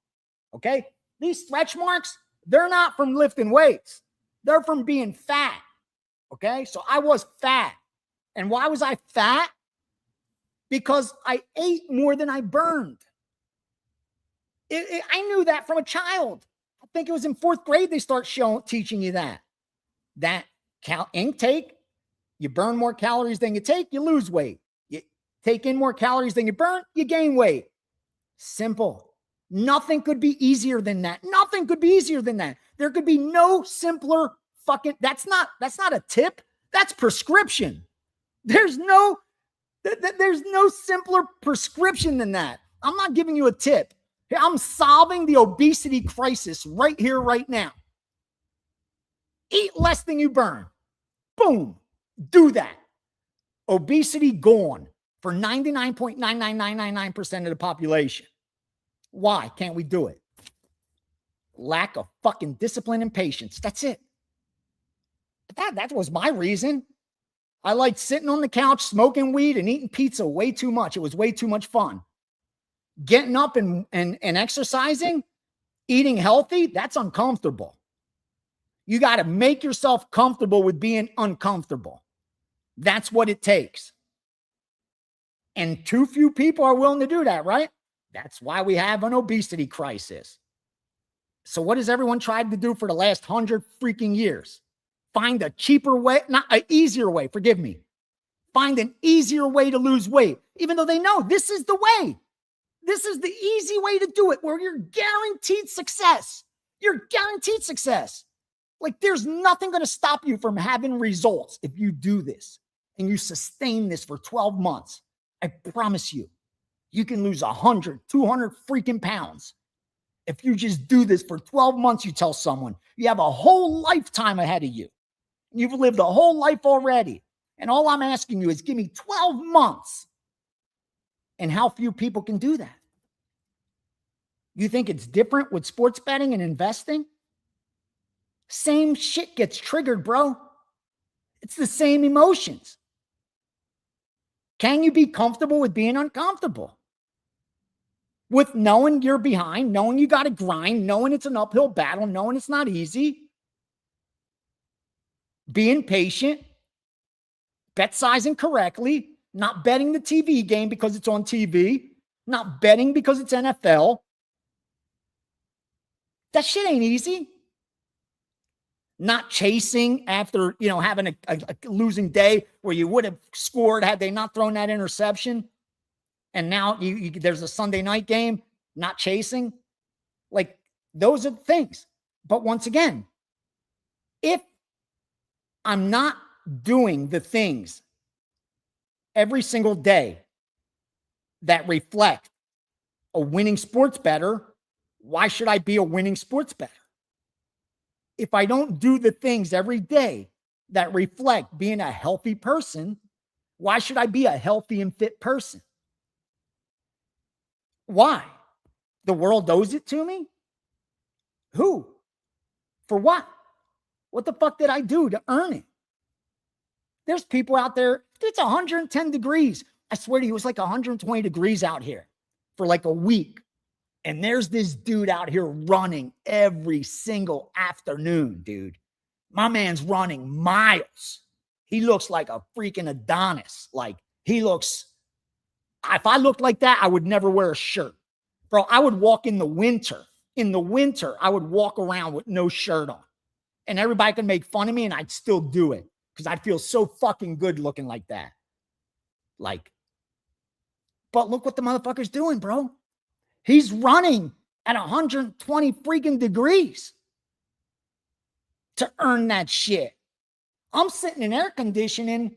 Speaker 1: Okay? These stretch marks, they're not from lifting weights. They're from being fat. Okay? So I was fat. And why was I fat? Because I ate more than I burned. I knew that from a child. I think it was in 4th grade they start teaching you that. That intake, you burn more calories than you take, you lose weight. You take in more calories than you burn, you gain weight. Simple. Nothing could be easier than that. Nothing could be easier than that. There could be no simpler fucking, that's not a tip. That's prescription. There's no simpler prescription than that. I'm not giving you a tip. I'm solving the obesity crisis right here, right now. Eat less than you burn. Boom. Do that. Obesity gone for 99.99999% of the population. Why can't we do it? Lack of fucking discipline and patience. That's it. That was my reason. I liked sitting on the couch, smoking weed and eating pizza way too much. It was way too much fun. Getting up and exercising, eating healthy, that's uncomfortable. You got to make yourself comfortable with being uncomfortable. That's what it takes. And too few people are willing to do that, right? That's why we have an obesity crisis. So what has everyone tried to do for the last 100 freaking years? Find a cheaper way, not an easier way, forgive me. Find an easier way to lose weight, even though they know this is the way. This is the easy way to do it, where you're guaranteed success. You're guaranteed success. Like there's nothing going to stop you from having results if you do this and you sustain this for 12 months. I promise you, you can lose 100, 200 freaking pounds. If you just do this for 12 months, you tell someone, you have a whole lifetime ahead of you. You've lived a whole life already. And all I'm asking you is give me 12 months. And how few people can do that? You think it's different with sports betting and investing? Same shit gets triggered, bro. It's the same emotions. Can you be comfortable with being uncomfortable? With knowing you're behind, knowing you got to grind, knowing it's an uphill battle, knowing it's not easy. Being patient, bet sizing correctly, not betting the TV game because it's on TV, not betting because it's NFL. That shit ain't easy. Not chasing after, having a losing day where you would have scored had they not thrown that interception. And now there's a Sunday night game, not chasing. Those are the things. But once again, if I'm not doing the things every single day that reflect a winning sports bettor, why should I be a winning sports bettor? If I don't do the things every day that reflect being a healthy person, why should I be a healthy and fit person? Why? The world owes it to me? Who? For what? What the fuck did I do to earn it? There's people out there, it's 110 degrees. I swear to you, it was like 120 degrees out here for like a week. And there's this dude out here running every single afternoon, dude. My man's running miles. He looks like a freaking Adonis. Like, he looks, if I looked like that, I would never wear a shirt. Bro, I would walk in the winter. In the winter, I would walk around with no shirt on. And everybody could make fun of me, and I'd still do it because I'd feel so fucking good looking like that. Like, but look what the motherfucker's doing, bro. He's running at 120 freaking degrees to earn that shit. I'm sitting in air conditioning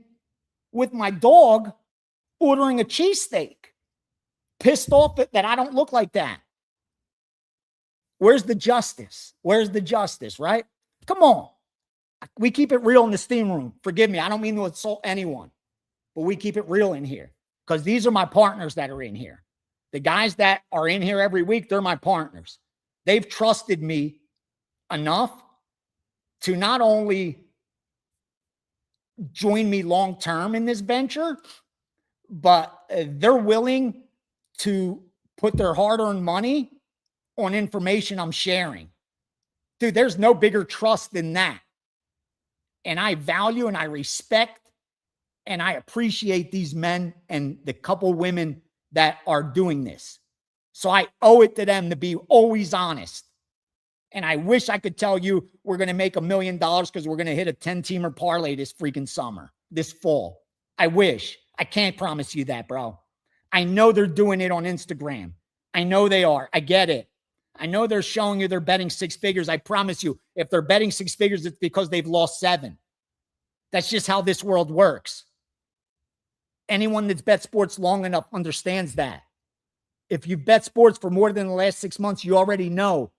Speaker 1: with my dog ordering a cheesesteak, pissed off that I don't look like that. Where's the justice? Where's the justice, right? Come on. We keep it real in the steam room. Forgive me. I don't mean to insult anyone, but we keep it real in here because these are my partners that are in here. The guys that are in here every week, they're my partners. They've trusted me enough to not only join me long-term in this venture, but they're willing to put their hard-earned money on information I'm sharing. Dude, there's no bigger trust than that. And I value and I respect and I appreciate these men and the couple women that are doing this. So I owe it to them to be always honest. And I wish I could tell you we're going to make $1 million because we're going to hit a 10-teamer parlay this freaking summer, this fall. I wish. I can't promise you that, bro. I know they're doing it on Instagram. I know they are. I get it. I know they're showing you they're betting 6 figures. I promise you, if they're betting 6 figures, it's because they've lost 7. That's just how this world works. Anyone that's bet sports long enough understands that. If you've bet sports for more than the last 6 months, you already know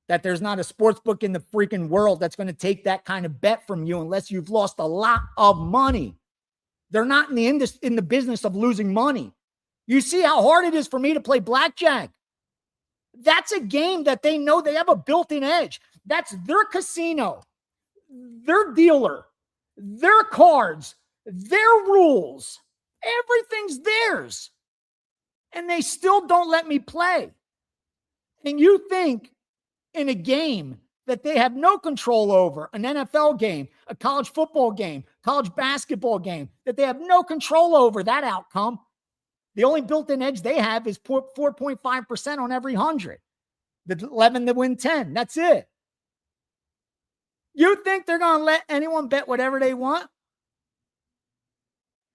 Speaker 1: that there's not a sports book in the freaking world that's going to take that kind of bet from you unless you've lost a lot of money. They're not in the business of losing money. You see how hard it is for me to play blackjack. That's a game that they know they have a built-in edge. That's their casino, their dealer, their cards, their rules. Everything's theirs. And they still don't let me play. And you think in a game that they have no control over, an NFL game, a college football game, college basketball game, that they have no control over that outcome. The only built-in edge they have is 4.5% on every 100. The 11 to win 10. That's it. You think they're going to let anyone bet whatever they want?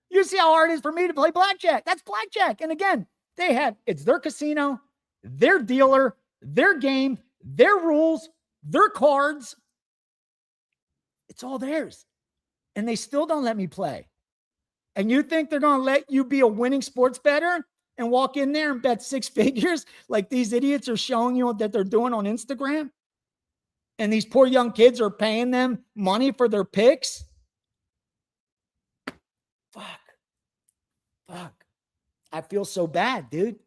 Speaker 1: You see how hard it is for me to play blackjack. That's blackjack. And again, it's their casino, their dealer, their game, their rules, their cards. It's all theirs. And they still don't let me play. And you think they're going to let you be a winning sports bettor and walk in there and bet 6 figures like these idiots are showing you that they're doing on Instagram? And these poor young kids are paying them money for their picks? Fuck. I feel so bad, dude.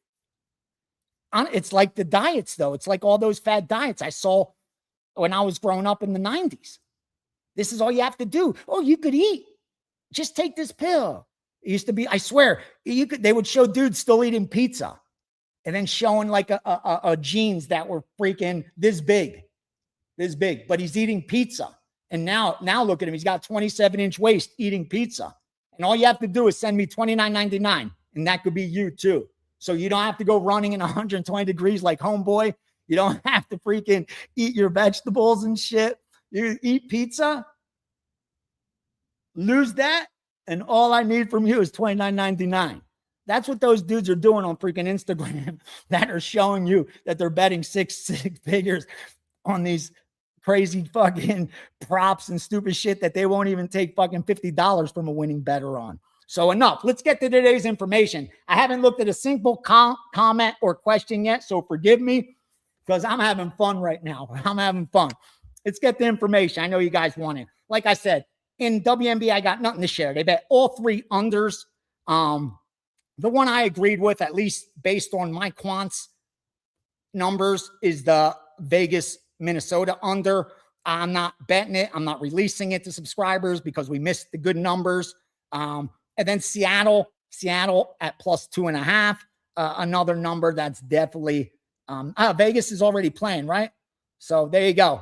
Speaker 1: It's like the diets, though. It's like all those fad diets I saw when I was growing up in the 90s. This is all you have to do. Oh, you could eat. Just take this pill. It used to be, I swear, they would show dudes still eating pizza and then showing like a jeans that were freaking this big, but he's eating pizza. And now look at him. He's got 27-inch waist eating pizza. And all you have to do is send me $29.99, and that could be you too. So you don't have to go running in 120 degrees like homeboy. You don't have to freaking eat your vegetables and shit. You eat pizza, lose that, and all I need from you is $29.99. That's what those dudes are doing on freaking Instagram that are showing you that they're betting six figures on these crazy fucking props and stupid shit that they won't even take fucking $50 from a winning bettor on. So enough. Let's get to today's information. I haven't looked at a single comment or question yet, so forgive me because I'm having fun right now. I'm having fun. Let's get the information. I know you guys want it. Like I said, in WNBA, I got nothing to share. They bet all 3 unders. The one I agreed with, at least based on my quants numbers, is the Vegas Minnesota under. I'm not betting it. I'm not releasing it to subscribers because we missed the good numbers. And then Seattle at +2.5. Another number that's definitely Vegas is already playing, right? So there you go.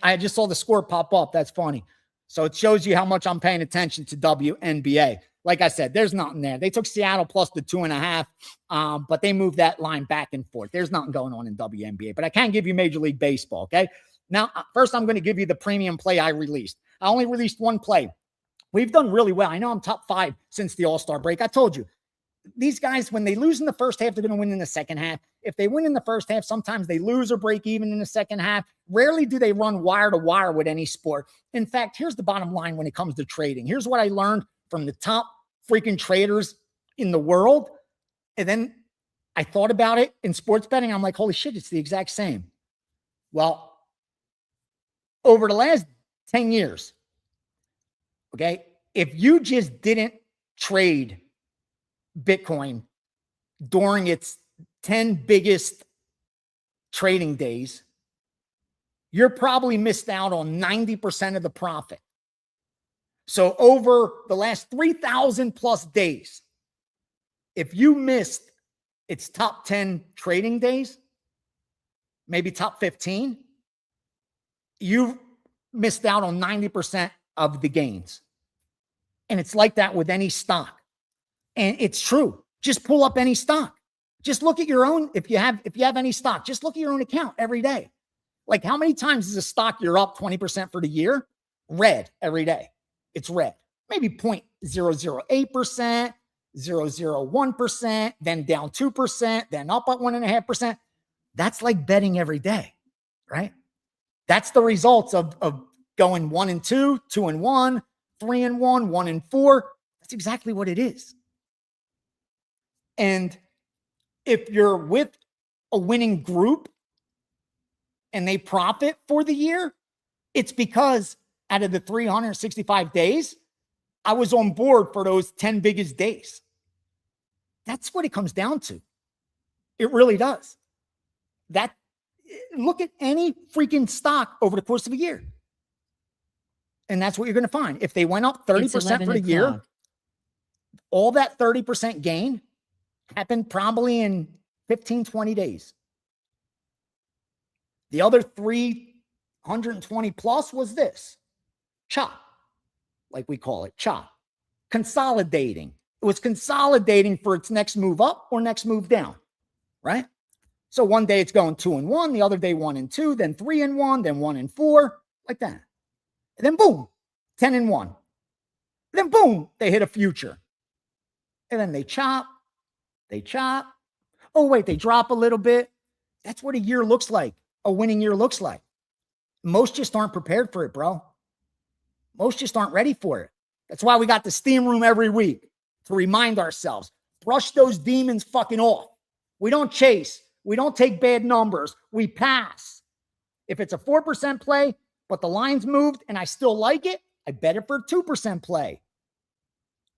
Speaker 1: I just saw the score pop up. That's funny. So it shows you how much I'm paying attention to WNBA. Like I said, there's nothing there. They took Seattle plus the 2.5, but they moved that line back and forth. There's nothing going on in WNBA, but I can give you Major League Baseball, okay? Now, first, I'm going to give you the premium play I released. I only released one play. We've done really well. I know I'm top 5 since the All-Star break. I told you, these guys, when they lose in the first half, they're going to win in the second half. If they win in the first half, sometimes they lose or break even in the second half. Rarely do they run wire to wire with any sport. In fact, here's the bottom line when it comes to trading. Here's what I learned from the top freaking traders in the world. And then I thought about it in sports betting. I'm like, holy shit, it's the exact same. Well, over the last 10 years, okay, if you just didn't trade Bitcoin during its 10 biggest trading days, you're probably missed out on 90% of the profit. So over the last 3,000 plus days, if you missed its top 10 trading days, maybe top 15, you missed out on 90% of the gains. And it's like that with any stock. And it's true. Just pull up any stock. Just look at your own. If you have any stock, just look at your own account every day. Like, how many times is a stock you're up 20% for the year? Red every day. It's red. Maybe 0.008%, 0.001%, then down 2%, then up at 1.5%. That's like betting every day, right? That's the results of going 1-2, 2-1, 3-1, 1-4. That's exactly what it is. And if you're with a winning group and they profit for the year, it's because out of the 365 days, I was on board for those 10 biggest days. That's what it comes down to. It really does. Look at any freaking stock over the course of a year. And that's what you're going to find. If they went up 30% for the year, all that 30% gain happened probably in 15, 20 days. The other 320 plus was this. Chop, like we call it, chop. Consolidating. It was consolidating for its next move up or next move down, right? So one day it's going 2-1, the other day 1-2, then 3-1, then 1-4, like that. And then boom, 10-1. Then boom, they hit a future. And then they chop. Oh, wait, they drop a little bit. That's what a year looks like. A winning year looks like. Most just aren't prepared for it, bro. Most just aren't ready for it. That's why we got the steam room every week to remind ourselves. Brush those demons fucking off. We don't chase. We don't take bad numbers. We pass. If it's a 4% play, but the line's moved and I still like it, I bet it for a 2% play.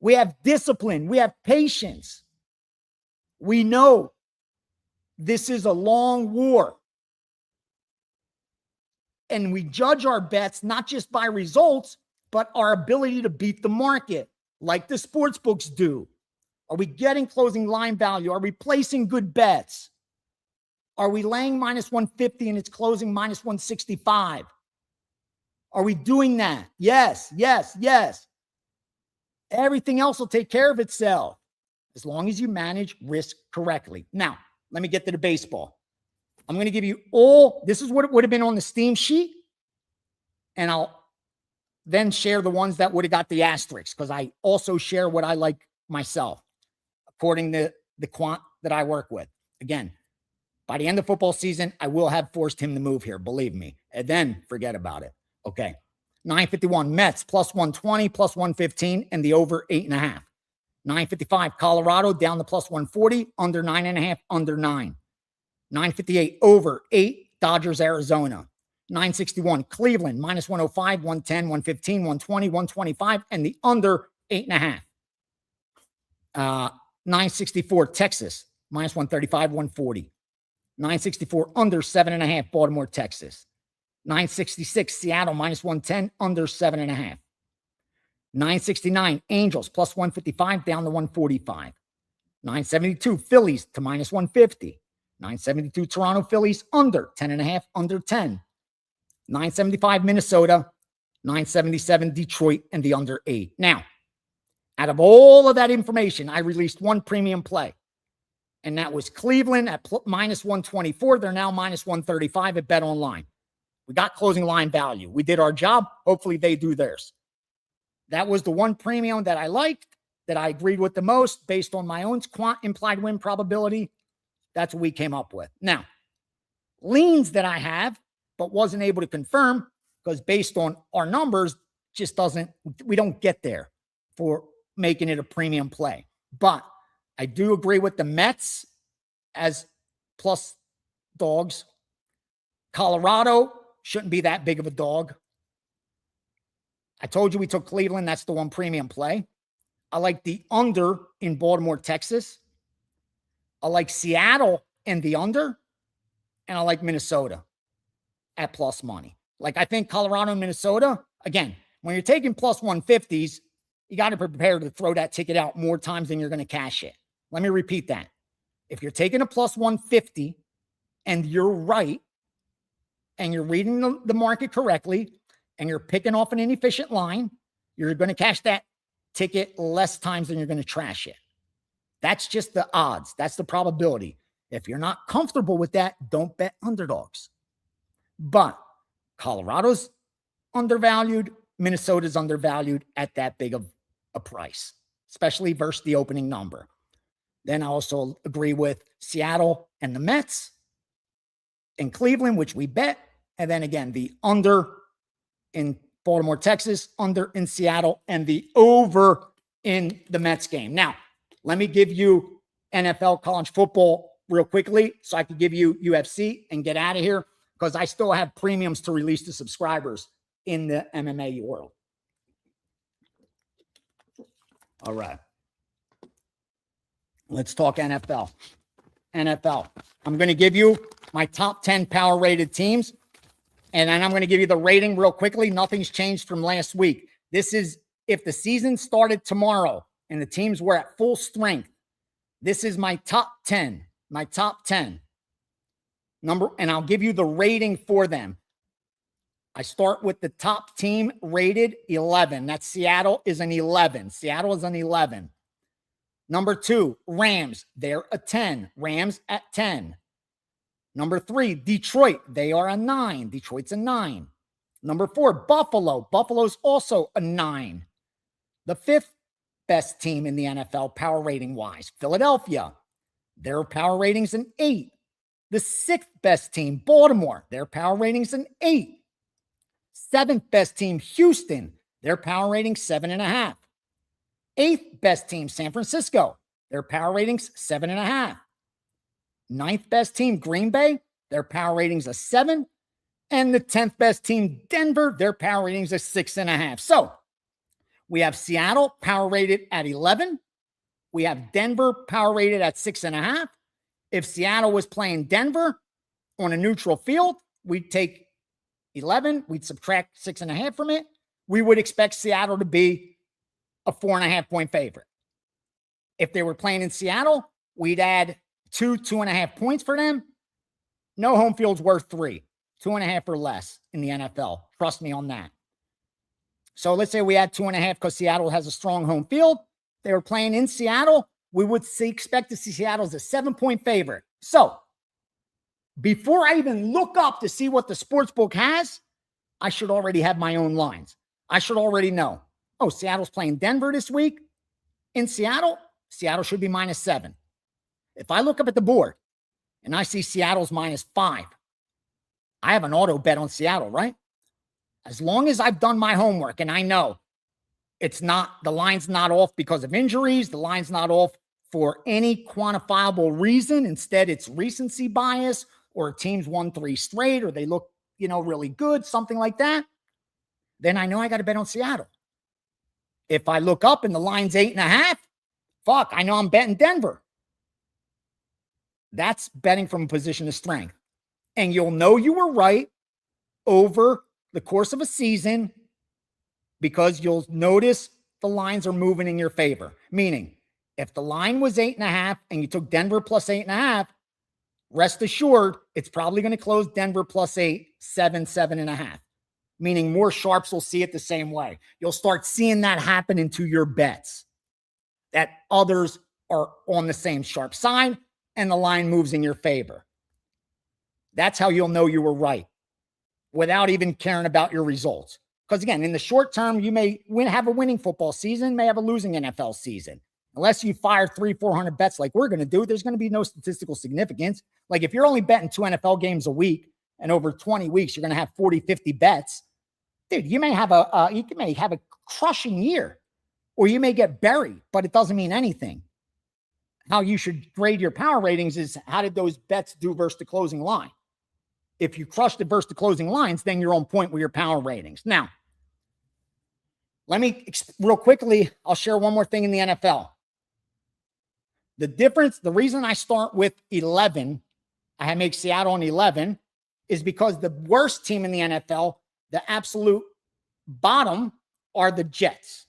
Speaker 1: We have discipline. We have patience. We know this is a long war. And we judge our bets not just by results, but our ability to beat the market, like the sports books do. Are we getting closing line value? Are we placing good bets? Are we laying -150 and it's closing -165? Are we doing that? Yes, yes, yes. Everything else will take care of itself as long as you manage risk correctly. Now, let me get to the baseball. I'm going to give you all, this is what it would have been on the Steam sheet, and I'll then share the ones that would have got the asterisks because I also share what I like myself. according to the quant that I work with. Again, by the end of football season, I will have forced him to move here, believe me. And then forget about it. Okay. 951 Mets plus 120, plus 115, and the over 8.5. 955 Colorado down to plus 140, under 9.5, under 9. 958 over 8 Dodgers, Arizona. 961 Cleveland minus 105, 110, 115, 120, 125, and the under 8.5. 964 Texas minus 135, 140. 964 under 7.5 Baltimore, Texas. 966 Seattle minus 110, under 7.5. 969 Angels plus 155 down to 145. 972 Phillies to minus 150. 972 Toronto Phillies under 10.5, under 10. 975 Minnesota. 977 Detroit and the under 8. Now, out of all of that information, I released one premium play, and that was Cleveland at minus 124. They're now minus 135 at Bet Online. We got closing line value. We did our job. Hopefully they do theirs. That was the one premium that I liked, that I agreed with the most based on my own quant implied win probability. That's what we came up with. Now, leans that I have, but wasn't able to confirm because based on our numbers, just we don't get there for making it a premium play. But I do agree with the Mets as plus dogs. Colorado shouldn't be that big of a dog. I told you we took Cleveland. That's the one premium play. I like the under in Baltimore, Texas. I like Seattle and the under. And I like Minnesota at plus money. Like, I think Colorado and Minnesota, again, when you're taking plus 150s, you got to prepare to throw that ticket out more times than you're going to cash it. Let me repeat that. If you're taking a plus 150 and you're right, and you're reading the market correctly, and you're picking off an inefficient line, you're going to cash that ticket less times than you're going to trash it. That's just the odds. That's the probability. If you're not comfortable with that, don't bet underdogs. But Colorado's undervalued. Minnesota's undervalued at that big of a price, especially versus the opening number. Then I also agree with Seattle and the Mets and Cleveland, which we bet. And then again, the under in Baltimore, Texas, under in Seattle, and the over in the Mets game. Now, let me give you NFL college football real quickly so I can give you UFC and get out of here, because I still have premiums to release to subscribers in the MMA world. All right. Let's talk NFL. NFL. I'm going to give you my top 10 power rated teams. And then I'm going to give you the rating real quickly. Nothing's changed from last week. This is if the season started tomorrow and the teams were at full strength. This is my top 10. My top 10. And I'll give you the rating for them. I start with the top team rated 11. That's Seattle is an 11. Seattle is an 11. Number 2, Rams. They're a 10. Rams at 10. Number 3, Detroit. They are a 9. Detroit's a 9. Number 4, Buffalo. Buffalo's also a 9. The 5th best team in the NFL power rating wise, Philadelphia. Their power rating's an 8. The 6th best team, Baltimore. Their power rating's an 8. 7th best team, Houston. Their power rating's 7.5. 8th best team, San Francisco. Their power rating's 7.5. 9th best team, Green Bay. Their power rating's a 7. And the 10th best team, Denver. Their power rating's a 6.5. So we have Seattle power rated at 11. We have Denver power rated at 6.5. If Seattle was playing Denver on a neutral field, we'd take 11. We'd subtract 6.5 from it. We would expect Seattle to be a 4.5 point favorite. If they were playing in Seattle, we'd add 2.5 points for them. No home field's worth 3, 2.5 or less in the NFL. Trust me on that. So let's say we add 2.5 because Seattle has a strong home field. They were playing in Seattle. We would expect to see Seattle as a 7-point favorite. So before I even look up to see what the sportsbook has, I should already have my own lines. I should already know. Oh, Seattle's playing Denver this week in Seattle. Seattle should be -7. If I look up at the board and I see Seattle's -5, I have an auto bet on Seattle, right? As long as I've done my homework and I know the line's not off because of injuries, the line's not off for any quantifiable reason. Instead, it's recency bias, or teams won 3 straight, or they look, really good, something like that. Then I know I got to bet on Seattle. If I look up and the line's 8.5, fuck, I know I'm betting Denver. That's betting from a position of strength. And you'll know you were right over the course of a season because you'll notice the lines are moving in your favor. Meaning, if the line was 8.5 and you took Denver plus 8.5, rest assured, it's probably going to close Denver plus 8, 7, 7.5. Meaning more sharps will see it the same way. You'll start seeing that happen into your bets, that others are on the same sharp side and the line moves in your favor. That's how you'll know you were right without even caring about your results. Because again, in the short term, you may have a winning football season, may have a losing NFL season. Unless you fire 300-400 bets like we're going to do, there's going to be no statistical significance. Like if you're only betting 2 NFL games a week and over 20 weeks, you're going to have 40-50 bets. Dude, you may have a crushing year, or you may get buried, but it doesn't mean anything. How you should grade your power ratings is how did those bets do versus the closing line? If you crushed it versus the closing lines, then you're on point with your power ratings. Now, let me real quickly, I'll share one more thing in the NFL. The difference, the reason I start with 11, I make Seattle on 11, is because the worst team in the NFL, the absolute bottom, are the Jets.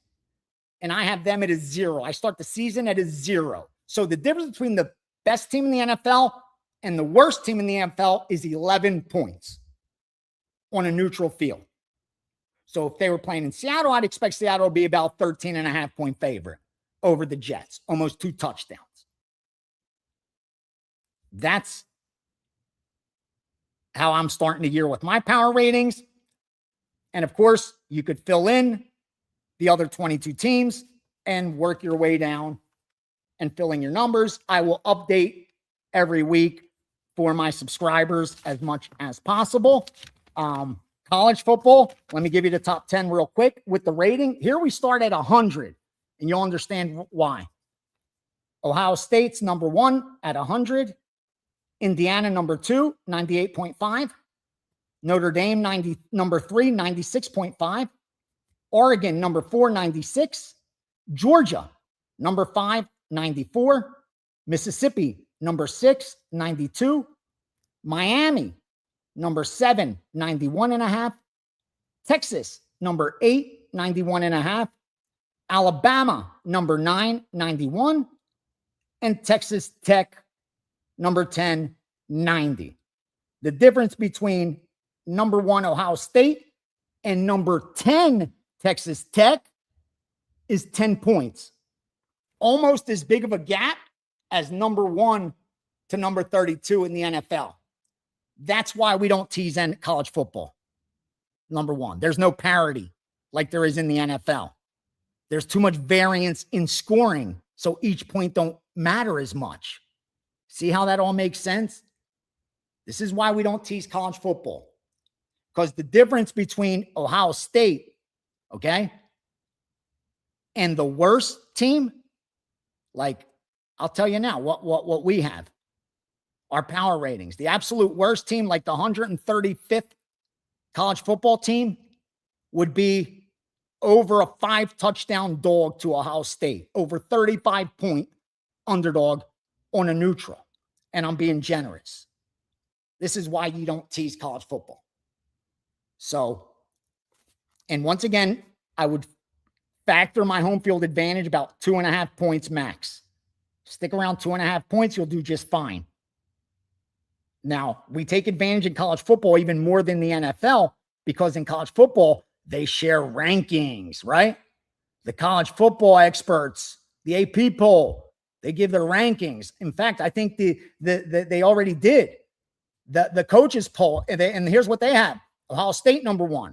Speaker 1: And I have them at a 0. I start the season at a 0. So the difference between the best team in the NFL and the worst team in the NFL is 11 points on a neutral field. So if they were playing in Seattle, I'd expect Seattle to be about 13.5 point favorite over the Jets, almost 2 touchdowns. That's how I'm starting the year with my power ratings. And of course, you could fill in the other 22 teams and work your way down and fill in your numbers. I will update every week for my subscribers as much as possible. College football, let me give you the top 10 real quick with the rating. Here we start at 100, and you'll understand why. Ohio State's number 1 at 100. Indiana, number 2, 98.5. Notre Dame, number 3, 96.5. Oregon, number 4, 96. Georgia, number 5, 94. Mississippi, number 6, 92. Miami, number 7, 91.5. Texas, number 8, 91.5. Alabama, number 9, 91. And Texas Tech, number 10, 90. The difference between number 1, Ohio State, and number 10, Texas Tech, is 10 points. Almost as big of a gap as number 1 to number 32 in the NFL. That's why we don't tease college football. Number 1, there's no parity like there is in the NFL. There's too much variance in scoring, so each point don't matter as much. See how that all makes sense? This is why we don't tease college football. Because the difference between Ohio State, okay, and the worst team, like I'll tell you now what we have. Our power ratings. The absolute worst team, like the 135th college football team, would be over a 5-touchdown dog to Ohio State, over 35-point underdog on a neutral. And I'm being generous. This is why you don't tease college football. So, and once again, I would factor my home field advantage about 2.5 points max. Stick around 2.5 points, you'll do just fine. Now, we take advantage in college football even more than the NFL because in college football, they share rankings, right? The college football experts, the AP poll, they give their rankings. In fact, I think they already did the coaches poll, and here's what they have: Ohio State number 1,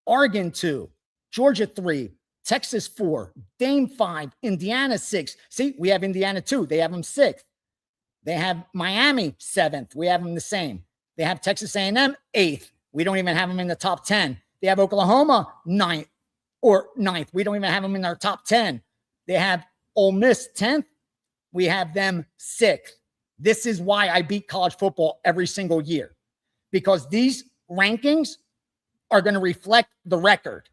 Speaker 1: Oregon 2, Georgia 3, Texas 4, Dame 5, Indiana 6. See, we have Indiana 2. They have them 6th. They have Miami 7th. We have them the same. They have Texas A&M 8th. We don't even have them in the top 10. They have Oklahoma 9th. We don't even have them in our top 10. They have Ole Miss 10th. We have them 6th. This is why I beat college football every single year, because these rankings are going to reflect the record.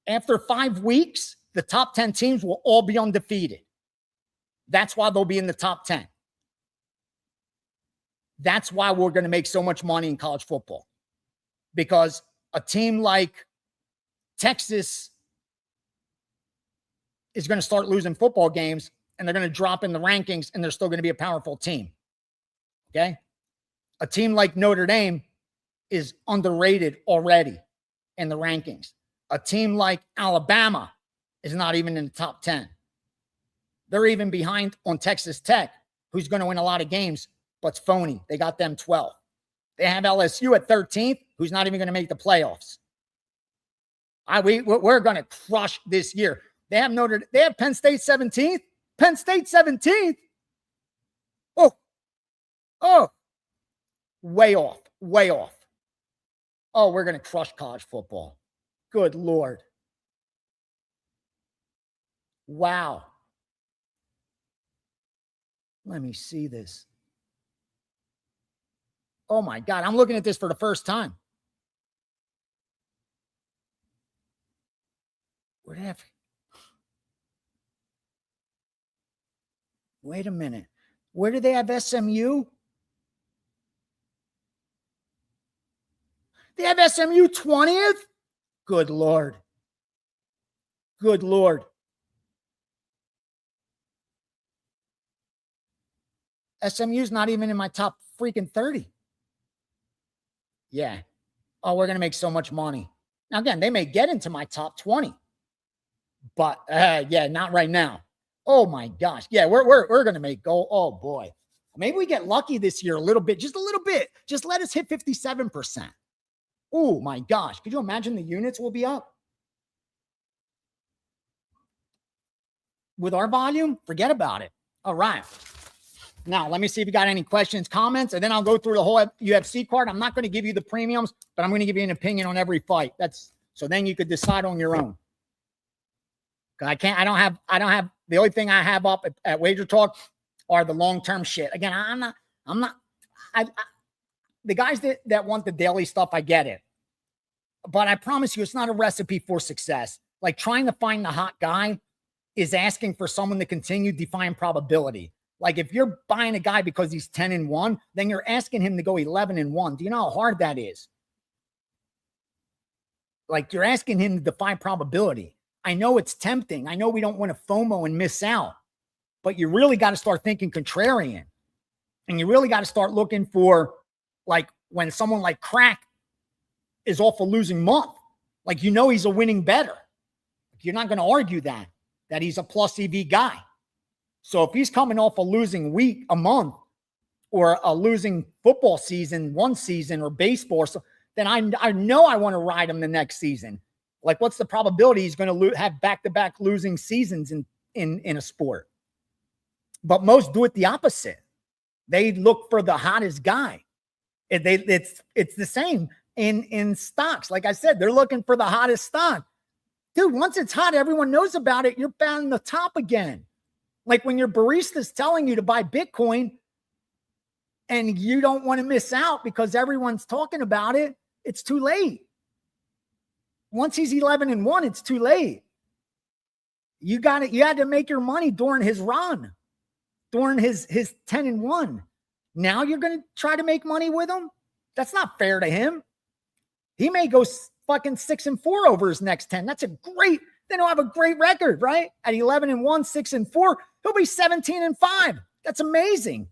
Speaker 1: After 5 weeks, the top 10 teams will all be undefeated. That's why they'll be in the top 10. That's why we're going to make so much money in college football, because a team like Texas is going to start losing football games, and they're going to drop in the rankings, and they're still going to be a powerful team. Okay? A team like Notre Dame is underrated already in the rankings. A team like Alabama is not even in the top 10. They're even behind on Texas Tech, who's going to win a lot of games, but it's phony. They got them 12th. They have LSU at 13th, who's not even going to make the playoffs. We're going to crush this year. They have Penn State 17th. Penn State 17th. Oh, way off. Oh, we're going to crush college football. Good Lord. Wow. Let me see this. Oh my God, I'm looking at this for the first time. Wait a minute. Where do they have SMU? They have SMU 20th? Good Lord. Good Lord. SMU's not even in my top freaking 30. Yeah. Oh, we're going to make so much money. Now, again, they may get into my top 20. But, yeah, not right now. Oh, my gosh. Yeah, we're going to make gold. Oh, boy. Maybe we get lucky this year a little bit. Just a little bit. Just let us hit 57%. Oh, my gosh. Could you imagine the units will be up? With our volume, forget about it. All right. Now, let me see if you got any questions, comments, and then I'll go through the whole UFC card. I'm not going to give you the premiums, but I'm going to give you an opinion on every fight. So then you could decide on your own. I don't have, the only thing I have up at WagerTalk are the long-term shit. Again, the guys that want the daily stuff, I get it. But I promise you, it's not a recipe for success. Like trying to find the hot guy is asking for someone to continue defying probability. Like if you're buying a guy because he's 10-1, then you're asking him to go 11-1. Do you know how hard that is? Like you're asking him to defy probability. I know it's tempting. I know we don't want to FOMO and miss out, but you really got to start thinking contrarian. And you really got to start looking for like when someone like Crack is off a losing month, like, you know, he's a winning better. You're not going to argue that he's a plus EV guy. So if he's coming off a losing week, a month, or a losing football season, one season, or baseball, then I know I want to ride him the next season. Like, what's the probability he's going to have back-to-back losing seasons in a sport? But most do it the opposite. They look for the hottest guy. It's the same in stocks. Like I said, they're looking for the hottest stock. Dude, once it's hot, everyone knows about it. You're back on the top again. Like when your barista's telling you to buy Bitcoin and you don't want to miss out because everyone's talking about it, it's too late. Once he's 11-1, it's too late. You had to make your money during his run, during his 10-1. Now you're going to try to make money with him? That's not fair to him. He may go fucking 6-4 over his next 10. Then he'll have a great record, right? At 11-1, 6-4, he'll be 17-5. That's amazing.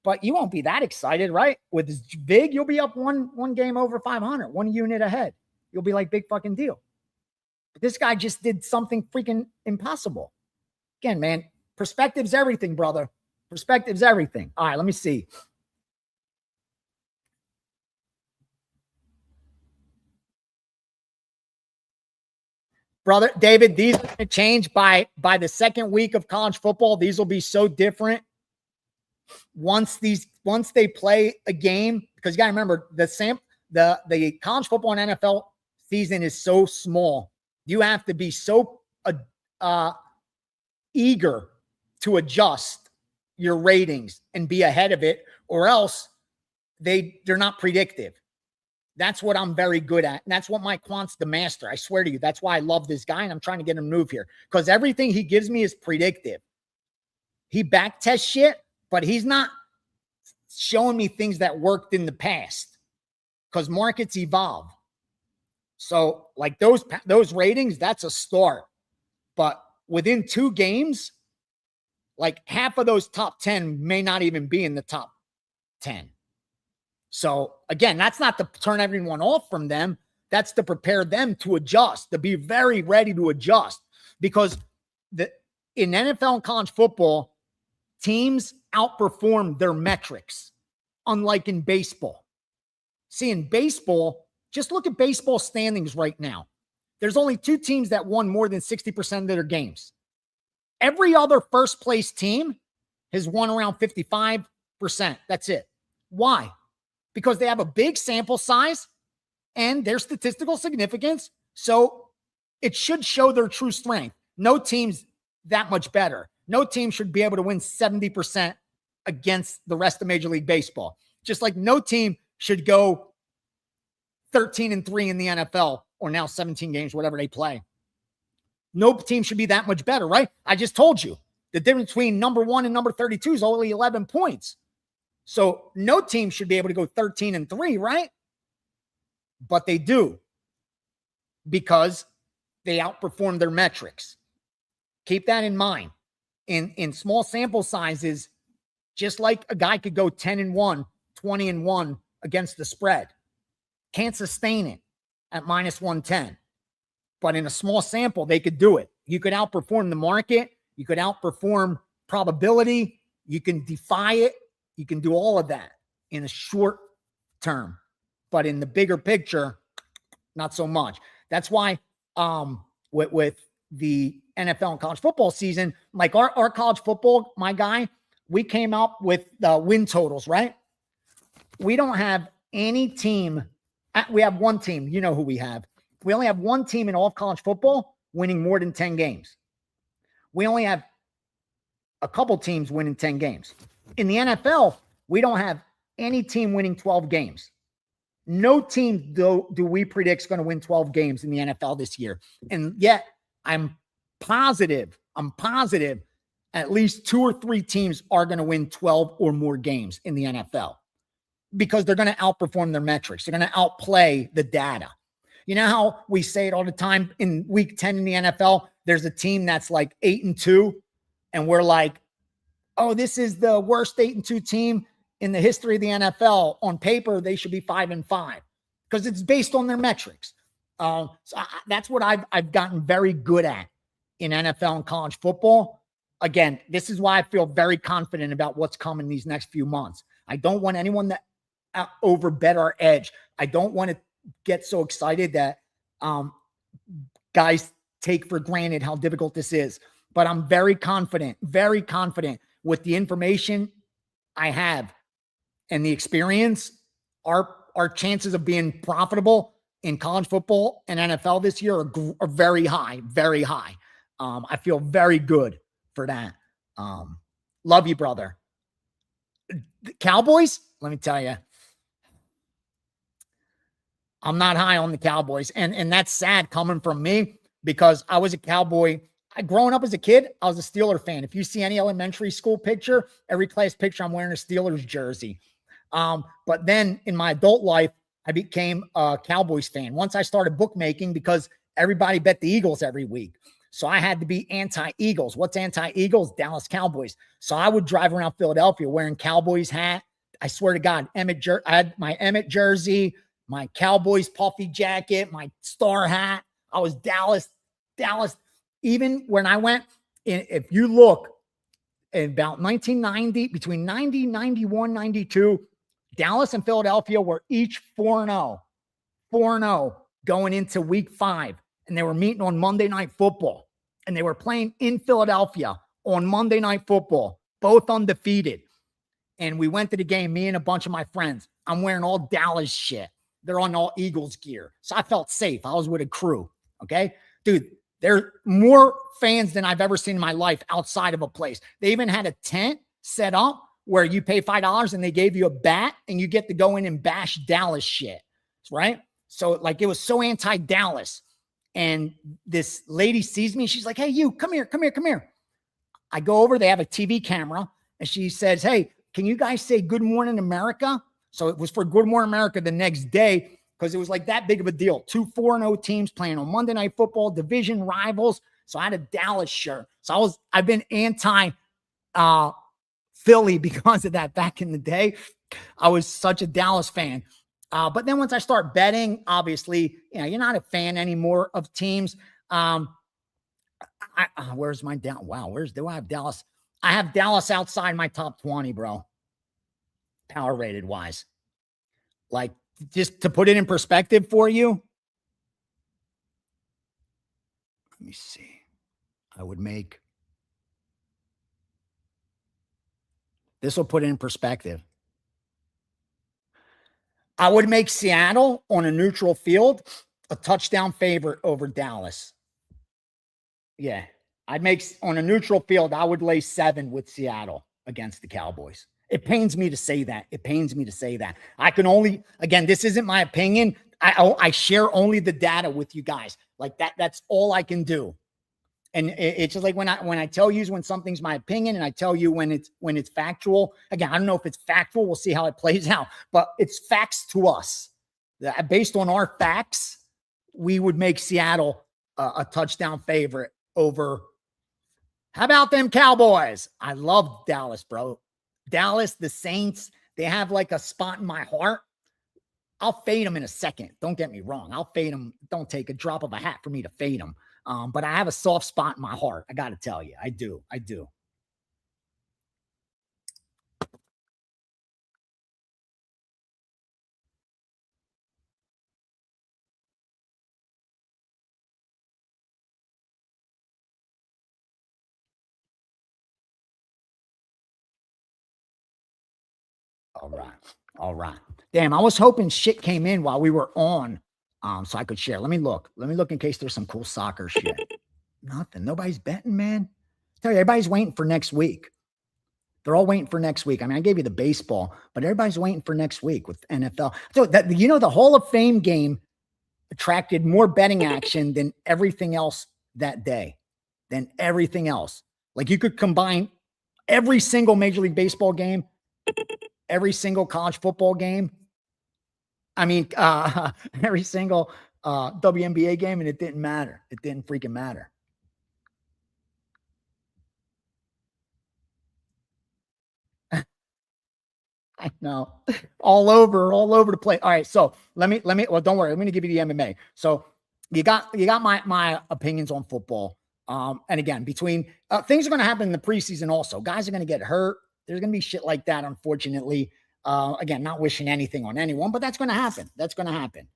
Speaker 1: But you won't be that excited, right? With his big, you'll be up one game over 500, one unit ahead. You'll be like, big fucking deal. But this guy just did something freaking impossible. Again, man, perspective's everything, brother. Perspective's everything. All right, let me see. Brother David, these are going to change by the second week of college football. These will be so different once they play a game, because you got to remember the college football and NFL season is so small. You have to be so eager to adjust your ratings and be ahead of it, or else they're not predictive. That's what I'm very good at. And that's what Mike Quant's the master. I swear to you. That's why I love this guy. And I'm trying to get him to move here, because everything he gives me is predictive. He back tests shit, but he's not showing me things that worked in the past, because markets evolve. So like those ratings, that's a start. But within 2 games, like half of those top 10 may not even be in the top 10. So again, that's not to turn everyone off from them. That's to prepare them to adjust, to be very ready to adjust, because in NFL and college football, teams outperform their metrics, unlike in baseball. See, in baseball, just look at baseball standings right now. There's only 2 teams that won more than 60% of their games. Every other first place team has won around 55%. That's it. Why? Because they have a big sample size and their statistical significance. So it should show their true strength. No team's that much better. No team should be able to win 70% against the rest of Major League Baseball. Just like no team should go 13-3 in the NFL, or now 17 games, whatever they play. No team should be that much better, right? I just told you the difference between number 1 and number 32 is only 11 points. So no team should be able to go 13-3, right? But they do, because they outperform their metrics. Keep that in mind. In small sample sizes, just like a guy could go 10-1, 20-1 against the spread, can't sustain it at -110. But in a small sample, they could do it. You could outperform the market. You could outperform probability. You can defy it. You can do all of that in a short term. But in the bigger picture, not so much. That's why with the NFL and college football season, like our college football, my guy, we came up with the win totals, right? We don't have any team. We have one team. You know who we have. We only have one team in all of college football winning more than 10 games. We only have a couple teams winning 10 games. In the NFL, we don't have any team winning 12 games. No team do we predict is going to win 12 games in the NFL this year. And yet I'm positive at least 2 or 3 teams are going to win 12 or more games in the NFL, because they're going to outperform their metrics. They're going to outplay the data. You know how we say it all the time in week 10 in the NFL, there's a team that's like 8-2, and we're like, oh, this is the worst 8-2 team in the history of the NFL. On paper, they should be 5-5, because it's based on their metrics. That's what I've gotten very good at in NFL and college football. Again, this is why I feel very confident about what's coming these next few months. I don't want anyone to overbet our edge. I don't want to get so excited that guys take for granted how difficult this is. But I'm very confident with the information I have and the experience. Our chances of being profitable in college football and NFL this year are very high, very high. I feel very good for that. Love you, brother. The Cowboys, let me tell you, I'm not high on the Cowboys. And that's sad coming from me, because I was a Cowboy. Growing up as a kid, I was a Steeler fan. If you see any elementary school picture, every class picture, I'm wearing a Steelers jersey. But then in my adult life, I became a Cowboys fan once I started bookmaking, because everybody bet the Eagles every week. So I had to be anti-Eagles. What's anti-Eagles? Dallas Cowboys. So I would drive around Philadelphia wearing Cowboys hat. I swear to God, I had my Emmett jersey, my Cowboys puffy jacket, my star hat. I was Dallas. Even when I went, if you look in about 1990, between 90, 91, 92, Dallas and Philadelphia were each 4-0 going into week 5. and they were meeting on Monday Night Football, and they were playing in Philadelphia on Monday Night Football, both undefeated. And we went to the game, me and a bunch of my friends. I'm wearing all Dallas shit. They're on all Eagles gear. So I felt safe. I was with a crew. Okay. Dude, there are more fans than I've ever seen in my life outside of a place. They even had a tent set up where you pay $5 and they gave you a bat and you get to go in and bash Dallas shit. Right. So like, it was so anti-Dallas. And this lady sees me. She's like, hey, you come here, come here, come here. I go over, they have a TV camera, and she says, hey, can you guys say Good Morning America? So it was for Good Morning America the next day because it was like that big of a deal. 2 4-0 teams playing on Monday Night Football, division rivals. So I had a Dallas shirt. So I've been anti Philly because of that back in the day. I was such a Dallas fan. But then once I start betting, obviously, you're not a fan anymore of teams. Where's my Dallas? Wow, do I have Dallas? I have Dallas outside my top 20, bro. Power rated wise. Like, just to put it in perspective for you. Let me see. I would make. This will put it in perspective. I would make Seattle on a neutral field a touchdown favorite over Dallas. Yeah. I'd make on a neutral field, I would lay 7 with Seattle against the Cowboys. It pains me to say that. It pains me to say that. I can only, again, this isn't my opinion. I share only the data with you guys. Like that's all I can do. And it's just like when I tell you when something's my opinion and I tell you when it's factual. Again, I don't know if it's factual. We'll see how it plays out, but it's facts to us. Based on our facts, we would make Seattle a touchdown favorite over. How about them Cowboys? I love Dallas, bro. Dallas, the Saints, they have like a spot in my heart. I'll fade them in a second. Don't get me wrong. I'll fade them. Don't take a drop of a hat for me to fade them. But I have a soft spot in my heart. I got to tell you, I do. I do. All right. All right. Damn, I was hoping shit came in while we were on, so I could share. Let me look. Let me look in case there's some cool soccer shit. Nothing. Nobody's betting, man. Tell you, everybody's waiting for next week. They're all waiting for next week. I mean, I gave you the baseball, but everybody's waiting for next week with NFL. So that, the Hall of Fame game attracted more betting action than everything else that day. Than everything else. Like you could combine every single Major League Baseball game, every single college football game. I mean, every single WNBA game, and it didn't matter. It didn't freaking matter. I know. All over the place. All right. So let me, well, don't worry. I'm going to give you the MMA. So you got my opinions on football. And again, between things are going to happen in the preseason also. Guys are going to get hurt. There's going to be shit like that, unfortunately. Again, not wishing anything on anyone, but that's going to happen. That's going to happen.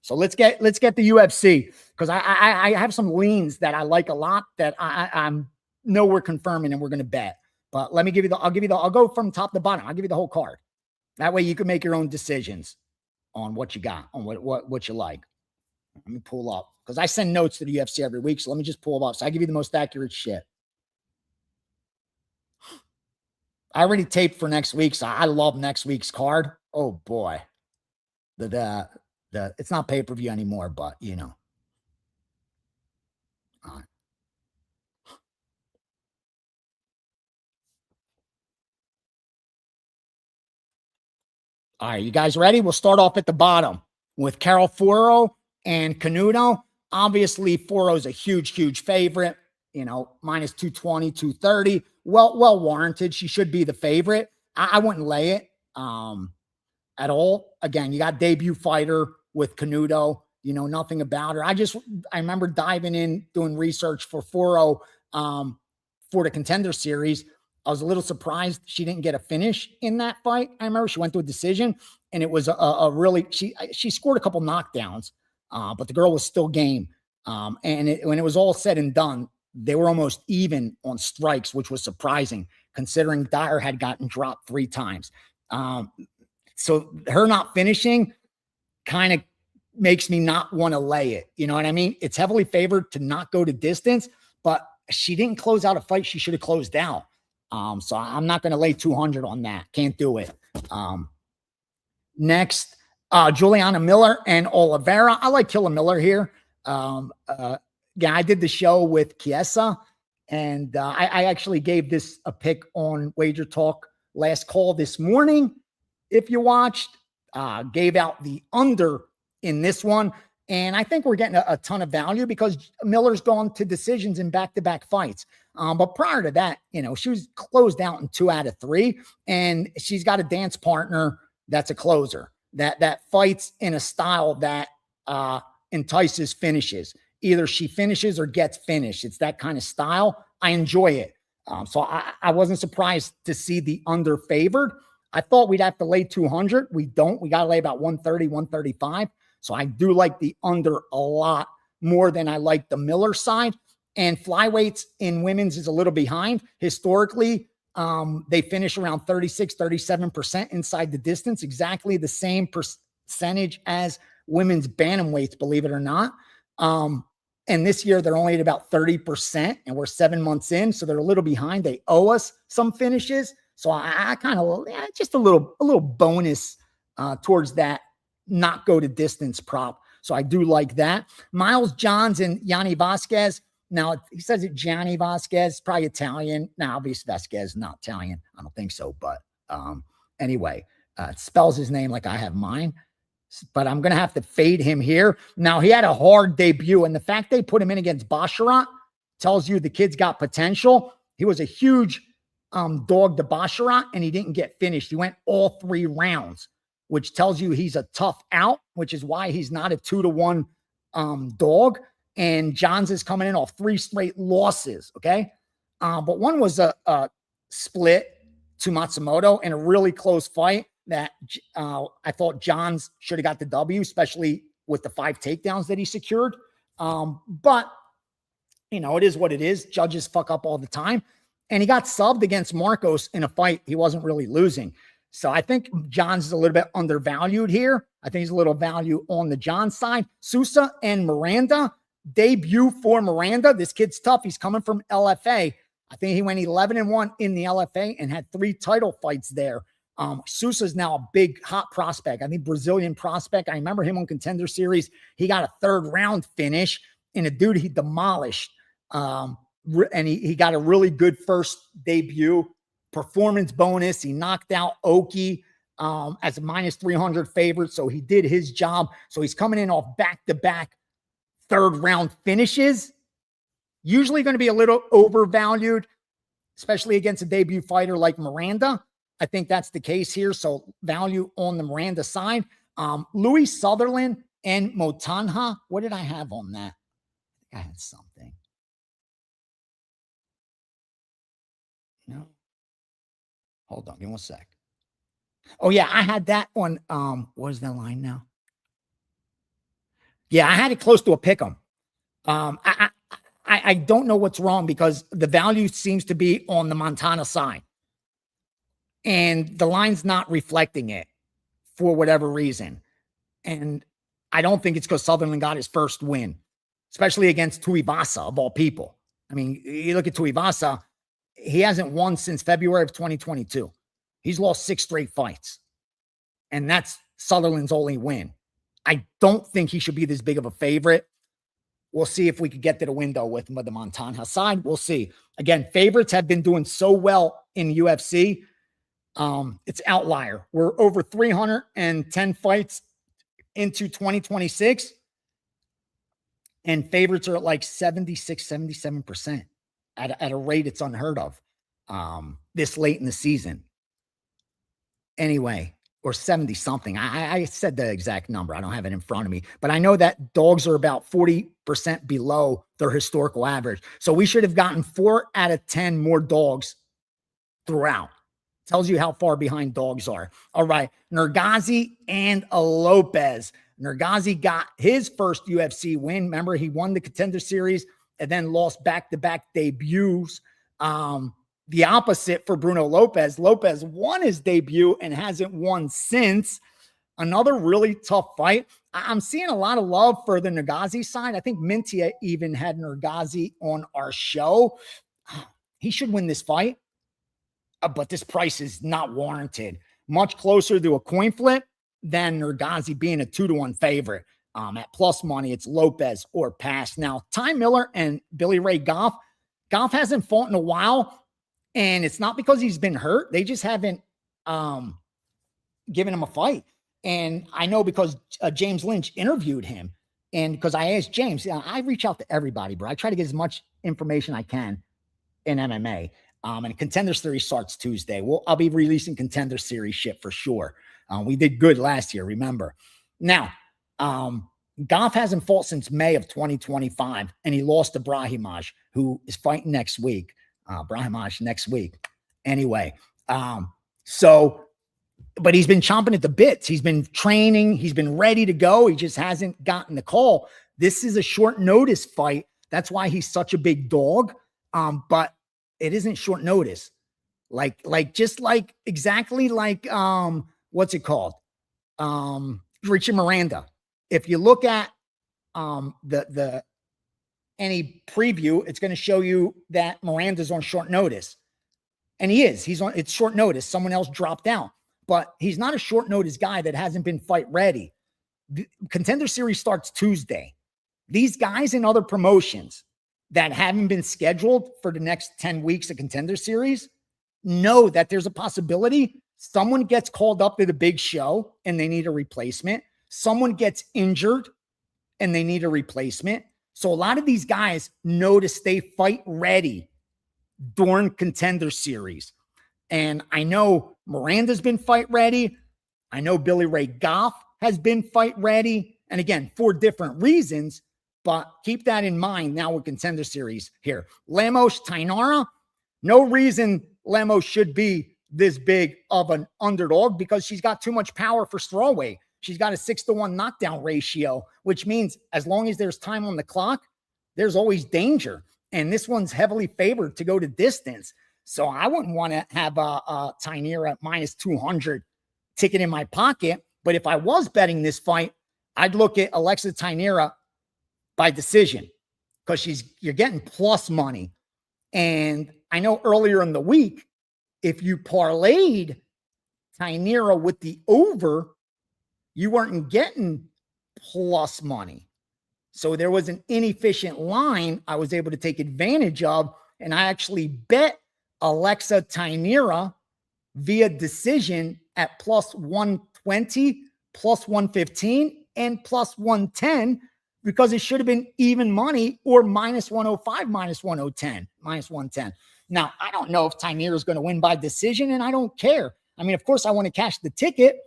Speaker 1: So let's get the UFC, because I have some leans that I like a lot that I'm know we're confirming and we're going to bet. But let me give you I'll go from top to bottom. I'll give you the whole card. That way you can make your own decisions on what you got, on what you like. Let me pull up, because I send notes to the UFC every week. So let me just pull them up. So I give you the most accurate shit. I already taped for next week, so I love next week's card. Oh boy. The it's not pay-per-view anymore, but you know. All right. All right, you guys ready? We'll start off at the bottom with Carol Foro and Canuto. Obviously, Foro's a huge favorite, minus 220, 230. Well warranted. She should be the favorite. I wouldn't lay it at all. Again, you got debut fighter with Canuto. Nothing about her. I remember diving in, doing research for Foro for the Contender Series. I was a little surprised she didn't get a finish in that fight. I remember she went to a decision, and it was a really, she scored a couple knockdowns, but the girl was still game. When it was all said and done, they were almost even on strikes, which was surprising considering Dyer had gotten dropped 3 times. So her not finishing kind of makes me not want to lay it. You know what I mean? It's heavily favored to not go to distance, but she didn't close out a fight she should have closed out. So I'm not going to lay 200 on that. Can't do it. Next, Juliana Miller and Oliveira. I like Killa Miller here. Yeah, I did the show with Chiesa, and I actually gave this a pick on WagerTalk last call this morning. If you watched, gave out the under in this one. And I think we're getting a ton of value because Miller's gone to decisions in back-to-back fights. But prior to that, you know, she was closed out in 2 out of 3, and she's got a dance partner that's a closer that fights in a style that entices finishes. Either she finishes or gets finished. It's that kind of style. I enjoy it. So I wasn't surprised to see the under favored. I thought we'd have to lay 200. We don't. We got to lay about 130, 135. So I do like the under a lot more than I like the Miller side. And flyweights in women's is a little behind. Historically, they finish around 36, 37% inside the distance, exactly the same percentage as women's bantamweights, believe it or not. And this year they're only at about 30%, and we're 7 months in, so they're a little behind. They owe us some finishes. So I kind of just a little bonus towards that not go to distance prop. So I do like that. Miles Johns and Yanni Vasquez. Now he says it Gianni Vasquez, probably Italian. Now obviously Vasquez not Italian. I don't think so, but anyway, it spells his name like I have mine. But I'm going to have to fade him here. Now, he had a hard debut, and the fact they put him in against Basharat tells you the kid's got potential. He was a huge dog to Basharat, and he didn't get finished. He went all 3 rounds, which tells you he's a tough out, which is why he's not a 2-1 dog. And Johns is coming in off 3 straight losses, okay? But one was a split to Matsumoto in a really close fight that I thought Johns should have got the W, especially with the 5 takedowns that he secured. But, you know, it is what it is. Judges fuck up all the time. And he got subbed against Marcos in a fight he wasn't really losing. So I think Johns is a little bit undervalued here. I think he's a little value on the Johns side. Sousa and Miranda, debut for Miranda. This kid's tough. He's coming from LFA. I think he went 11-1 in the LFA and had 3 title fights there. Sousa is now a big hot prospect. I think Brazilian prospect. I remember him on Contender Series. He got a 3rd round finish in a dude he demolished. And he got a really good first debut. Performance bonus. He knocked out Oki as a -300 favorite. So he did his job. So he's coming in off back-to-back 3rd round finishes. Usually going to be a little overvalued, especially against a debut fighter like Miranda. I think that's the case here. So value on the Miranda side. Louis Sutherland and Motanha. What did I have on that? I think I had something. No. Hold on. Give me 1 sec. Oh, yeah. I had that one. What is that line now? Yeah, I had it close to a pick 'em. I don't know what's wrong because the value seems to be on the Montana side. And the line's not reflecting it for whatever reason. And I don't think it's because Sutherland got his first win, especially against Tuivasa, of all people. I mean, you look at Tuivasa, he hasn't won since February of 2022. He's lost 6 straight fights. And that's Sutherland's only win. I don't think he should be this big of a favorite. We'll see if we could get to the window with him with the Montana side. We'll see. Again, favorites have been doing so well in UFC. It's outlier. We're over 310 fights into 2026, and favorites are at like 76, 77% at a rate it's unheard of this late in the season. Anyway, or 70 something. I said the exact number. I don't have it in front of me, but I know that dogs are about 40% below their historical average. So we should have gotten 4 out of 10 more dogs throughout. Tells you how far behind dogs are. All right. Nergazi and a Lopez. Nurgazi got his first UFC win. Remember, he won the Contender Series and then lost back-to-back debuts. The opposite for Bruno Lopez. Lopez won his debut and hasn't won since. Another really tough fight. I'm seeing a lot of love for the Nurgazi side. I think Mintia even had Nurgazi on our show. He should win this fight, but this price is not warranted. Much closer to a coin flip than Nurgazi being a 2-1 favorite. At plus money, it's Lopez or pass. Now, Ty Miller and Billy Ray Goff. Goff hasn't fought in a while, and it's not because he's been hurt. They just haven't given him a fight. And I know because James Lynch interviewed him, and because I asked James, I reach out to everybody, bro. I try to get as much information I can in MMA. And Contender Series starts Tuesday. I'll be releasing Contender Series shit for sure. We did good last year, remember. Now, Goff hasn't fought since May of 2025, and he lost to Brahimaj, who is fighting next week. Brahimaj next week. Anyway, but he's been chomping at the bits. He's been training. He's been ready to go. He just hasn't gotten the call. This is a short notice fight. That's why he's such a big dog. But it isn't short notice. Exactly like what's it called? Richard Miranda. If you look at any preview, it's going to show you that Miranda's on short notice. And he is. It's short notice. Someone else dropped out. But he's not a short notice guy that hasn't been fight ready. The Contender Series starts Tuesday. These guys in other promotions that haven't been scheduled for the next 10 weeks of Contender Series know that there's a possibility someone gets called up to the big show and they need a replacement. Someone gets injured and they need a replacement. So a lot of these guys know to stay fight ready during Contender Series. And I know Miranda's been fight ready. I know Billy Ray Goff has been fight ready. And again, for different reasons, but keep that in mind now with Contender Series here. Lemos Tainara, no reason Lemos should be this big of an underdog because she's got too much power for strawweight. She's got a 6-1 knockdown ratio, which means as long as there's time on the clock, there's always danger. And this one's heavily favored to go to distance. So I wouldn't want to have a Tainara minus 200 ticket in my pocket. But if I was betting this fight, I'd look at Alexa Tainara by decision because you're getting plus money. And I know earlier in the week, if you parlayed Tainara with the over, you weren't getting plus money. So there was an inefficient line I was able to take advantage of. And I actually bet Alexa Tainara via decision at plus 120, plus 115, and plus 110 because it should have been even money or minus 105, minus 110, minus 110. Now, I don't know if Tainara is going to win by decision, and I don't care. I mean, of course, I want to cash the ticket,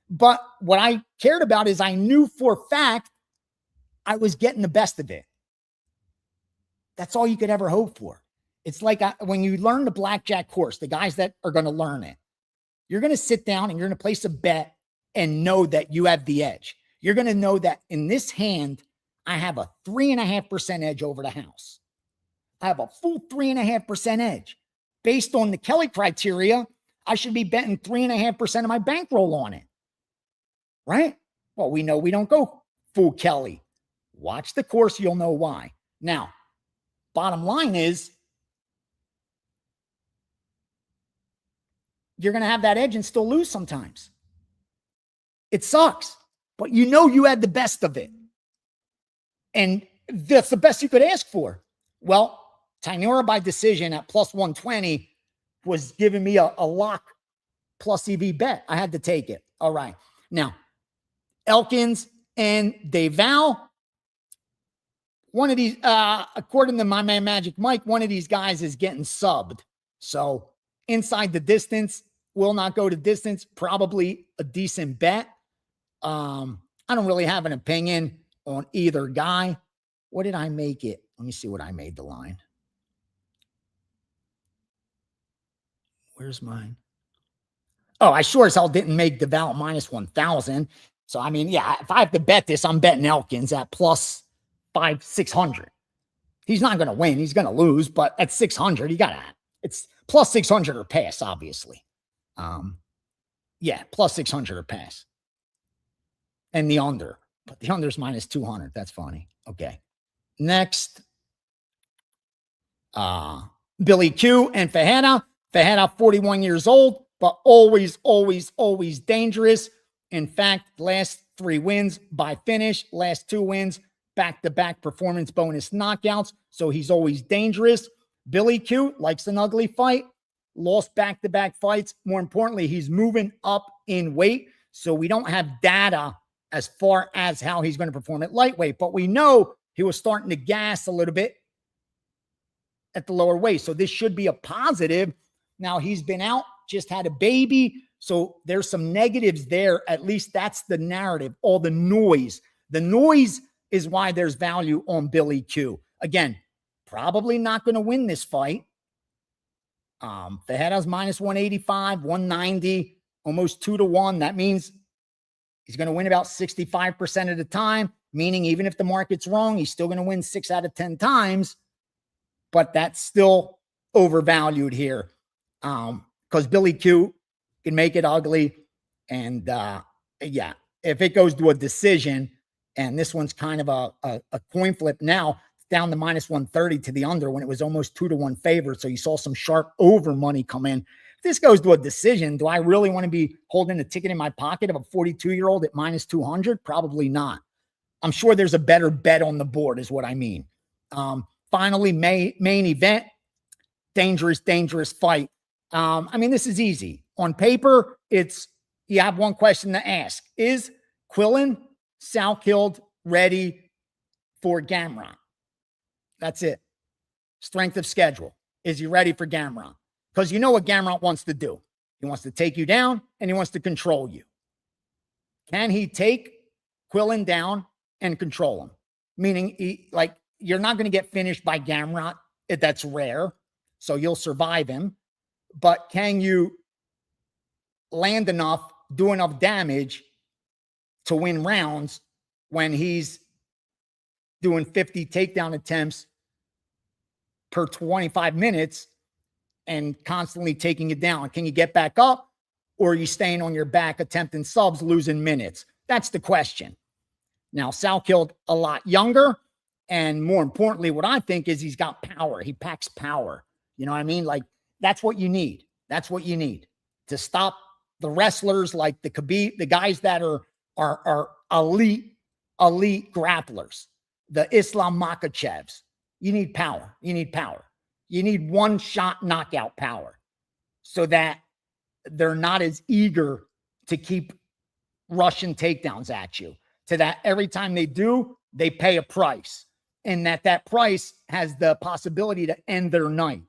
Speaker 1: but what I cared about is I knew for a fact I was getting the best of it. That's all you could ever hope for. It's like when you learn the blackjack course, the guys that are going to learn it, you're going to sit down and you're going to place a bet and know that you have the edge. You're going to know that in this hand, I have a 3.5% edge over the house. I have a full 3.5% edge. Based on the Kelly criteria, I should be betting 3.5% of my bankroll on it. Right? Well, we know we don't go full Kelly. Watch the course. You'll know why. Now, bottom line is, you're going to have that edge and still lose sometimes. It sucks, but you know you had the best of it. And that's the best you could ask for. Well, Tainara by decision at plus 120 was giving me a lock plus EV bet. I had to take it. All right. Now, Elkins and Deval, one of these, according to my man Magic Mike, one of these guys is getting subbed. So inside the distance, will not go to distance, probably a decent bet. I don't really have an opinion on either guy. What did I make it? Let me see what I made the line. Where's mine? Oh, I sure as hell didn't make Deval minus 1,000. So, I mean, yeah, if I have to bet this, I'm betting Elkins at plus 600. He's not going to win. He's going to lose, but at 600, it's plus 600 or pass, obviously. Yeah, plus 600 or pass. And the under, but the under's minus 200. That's funny. Okay. Next, Billy Q and Fajeda. Fajeda, 41 years old, but always, always, always dangerous. In fact, last 3 wins by finish, last 2 wins, back-to-back performance bonus knockouts. So he's always dangerous. Billy Q likes an ugly fight, lost back-to-back fights. More importantly, he's moving up in weight. So we don't have data as far as how he's going to perform at lightweight, but we know he was starting to gas a little bit at the lower weight. So this should be a positive. Now he's been out, just had a baby. So there's some negatives there. At least that's the narrative, all the noise. The noise is why there's value on Billy Q. Again, probably not going to win this fight. Fajeda's minus 185, 190, almost 2-1. That means he's going to win about 65% of the time, meaning even if the market's wrong, he's still going to win 6 out of 10 times. But that's still overvalued here because Billy Q can make it ugly. And yeah, if it goes to a decision, and this one's kind of a coin flip now, it's down to minus 130 to the under when it was almost 2-1 favorite. So you saw some sharp over money come in. If this goes to a decision, do I really want to be holding a ticket in my pocket of a 42-year-old at minus 200? Probably not. I'm sure there's a better bet on the board is what I mean. Finally, main event, dangerous fight. I mean, this is easy. On paper, you have one question to ask. Is Quillen Salkeld ready for Gamrot? That's it. Strength of schedule. Is he ready for Gamrot? Because you know what Gamrot wants to do. He wants to take you down, and he wants to control you. Can he take Quillen down and control him? Meaning, you're not going to get finished by Gamrot. That's rare. So you'll survive him. But can you land enough, do enough damage to win rounds when he's doing 50 takedown attempts per 25 minutes and constantly taking it down? Can you get back up, or are you staying on your back, attempting subs, losing minutes? That's the question. Now, Salkeld a lot younger. And more importantly, what I think is he's got power. He packs power. You know what I mean? Like, that's what you need. That's what you need to stop the wrestlers like the Khabib, the guys that are elite grapplers, the Islam Makhachevs. You need power. You need power. You need one-shot knockout power so that they're not as eager to keep rushing takedowns at you, to that every time they do, they pay a price. And that price has the possibility to end their night.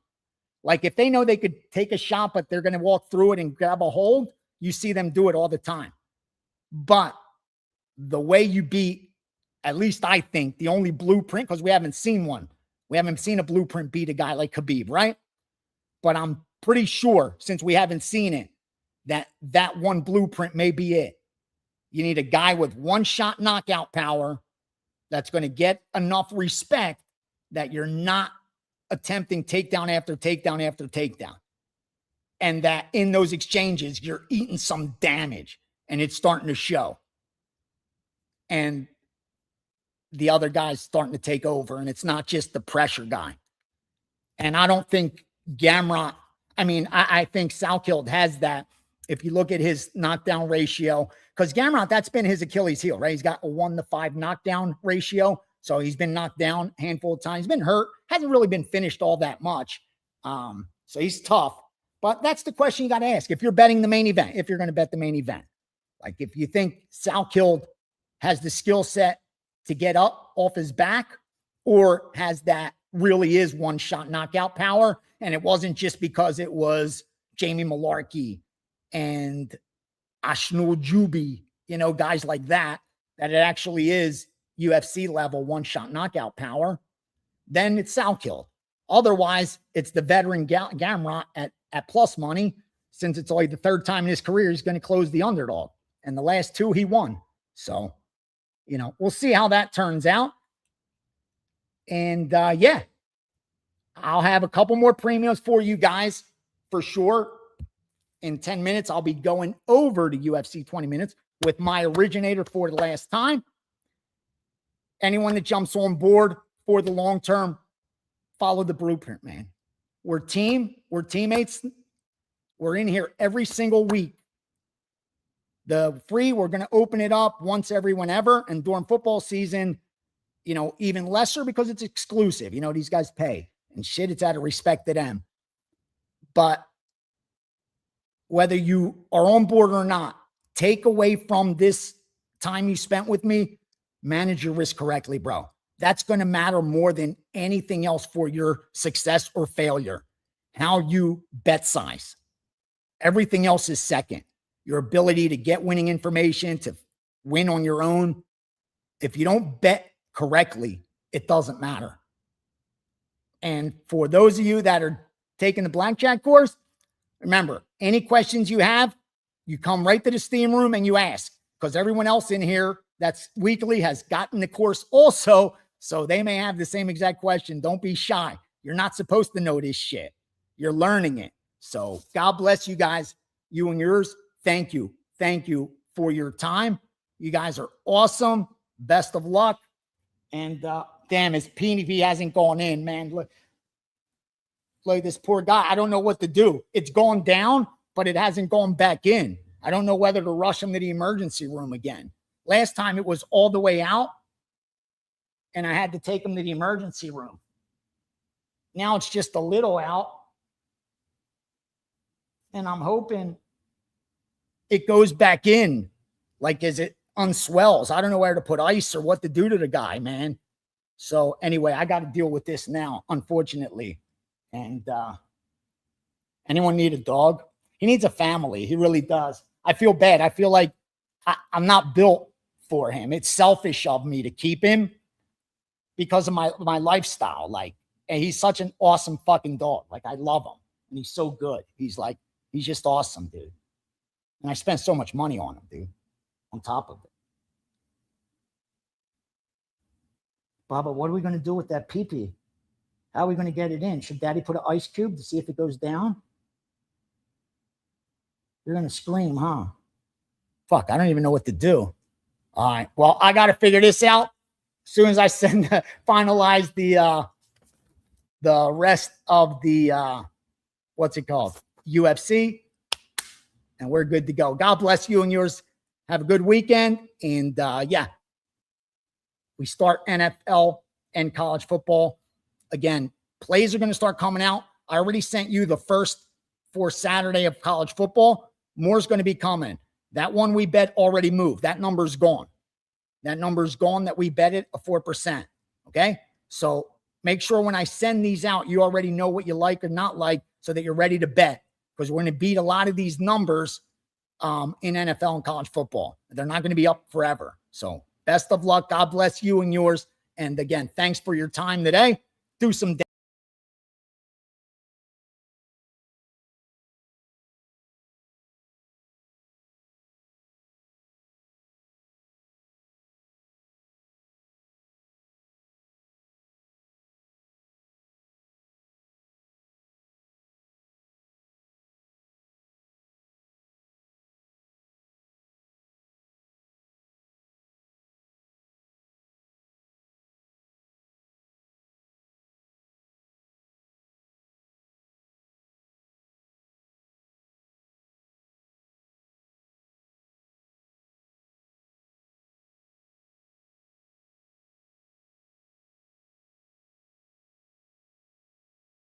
Speaker 1: Like if they know they could take a shot, but they're going to walk through it and grab a hold, you see them do it all the time. But the way you beat, at least I think, the only blueprint, because we haven't seen one. We haven't seen a blueprint beat a guy like Khabib, right? But I'm pretty sure, since we haven't seen it, that one blueprint may be it. You need a guy with one-shot knockout power that's going to get enough respect that you're not attempting takedown after takedown after takedown. And that in those exchanges, you're eating some damage and it's starting to show. And the other guy's starting to take over, and it's not just the pressure guy. And I don't think Gamrot, I think Salkeld has that. If you look at his knockdown ratio, because Gamrot, that's been his Achilles heel, right? He's got a 1-to-5 knockdown ratio. So he's been knocked down a handful of times. He's been hurt. Hasn't really been finished all that much. So he's tough. But that's the question you got to ask. If you're betting the main event, if you're going to bet the main event, like if you think Salkeld has the skill set to get up off his back, or has that really is one-shot knockout power, and it wasn't just because it was Jamie Malarkey and Ashnul Jubi, guys like that it actually is UFC level one-shot knockout power, then it's Salkeld. Otherwise, it's the veteran Gamrot at plus money, since it's only the third time in his career he's going to close the underdog. And the last 2 he won. So, we'll see how that turns out. And yeah, I'll have a couple more premiums for you guys for sure. In 10 minutes, I'll be going over to UFC 20 minutes with my originator for the last time. Anyone that jumps on board for the long term, follow the blueprint, man. We're teammates. We're in here every single week. The free, we're going to open it up once every whenever. And during football season, even lesser because it's exclusive. These guys pay and shit. It's out of respect to them. But whether you are on board or not, take away from this time you spent with me, manage your risk correctly, bro. That's going to matter more than anything else for your success or failure. How you bet size. Everything else is second. Your ability to get winning information, to win on your own. If you don't bet correctly, it doesn't matter. And for those of you that are taking the blackjack course, remember, any questions you have, you come right to the steam room and you ask, because everyone else in here that's weekly has gotten the course also, so they may have the same exact question. Don't be shy. You're not supposed to know this shit. You're learning it. So God bless you guys, you and yours. Thank you. Thank you for your time. You guys are awesome. Best of luck. And damn, his PNV hasn't gone in, man. Look this poor guy. I don't know what to do. It's gone down, but it hasn't gone back in. I don't know whether to rush him to the emergency room again. Last time it was all the way out, and I had to take him to the emergency room. Now it's just a little out. And I'm hoping it goes back in, like as it unswells. I don't know where to put ice or what to do to the guy, man. So anyway, I got to deal with this now, unfortunately. And anyone need a dog? He needs a family. He really does. I feel bad. I feel like I'm not built for him. It's selfish of me to keep him because of my lifestyle. Like, and he's such an awesome fucking dog. Like, I love him. And he's so good. He's just awesome, dude. And I spent so much money on him, dude, on top of it. Baba, what are we going to do with that pee-pee? How are we going to get it in? Should Daddy put an ice cube to see if it goes down? You're going to scream, huh? Fuck, I don't even know what to do. All right. Well, I got to figure this out. As soon as I finalize the rest of the, what's it called? UFC. And we're good to go. God bless you and yours. Have a good weekend. And yeah, we start NFL and college football. Again, plays are going to start coming out. I already sent you the first for Saturday of college football. More's going to be coming. That one we bet already moved. That number's gone. That number's gone that we bet it a 4%. Okay. So make sure when I send these out, you already know what you like or not like so that you're ready to bet, because we're going to beat a lot of these numbers in NFL and college football. They're not going to be up forever. So best of luck. God bless you and yours. And again, thanks for your time today. Do some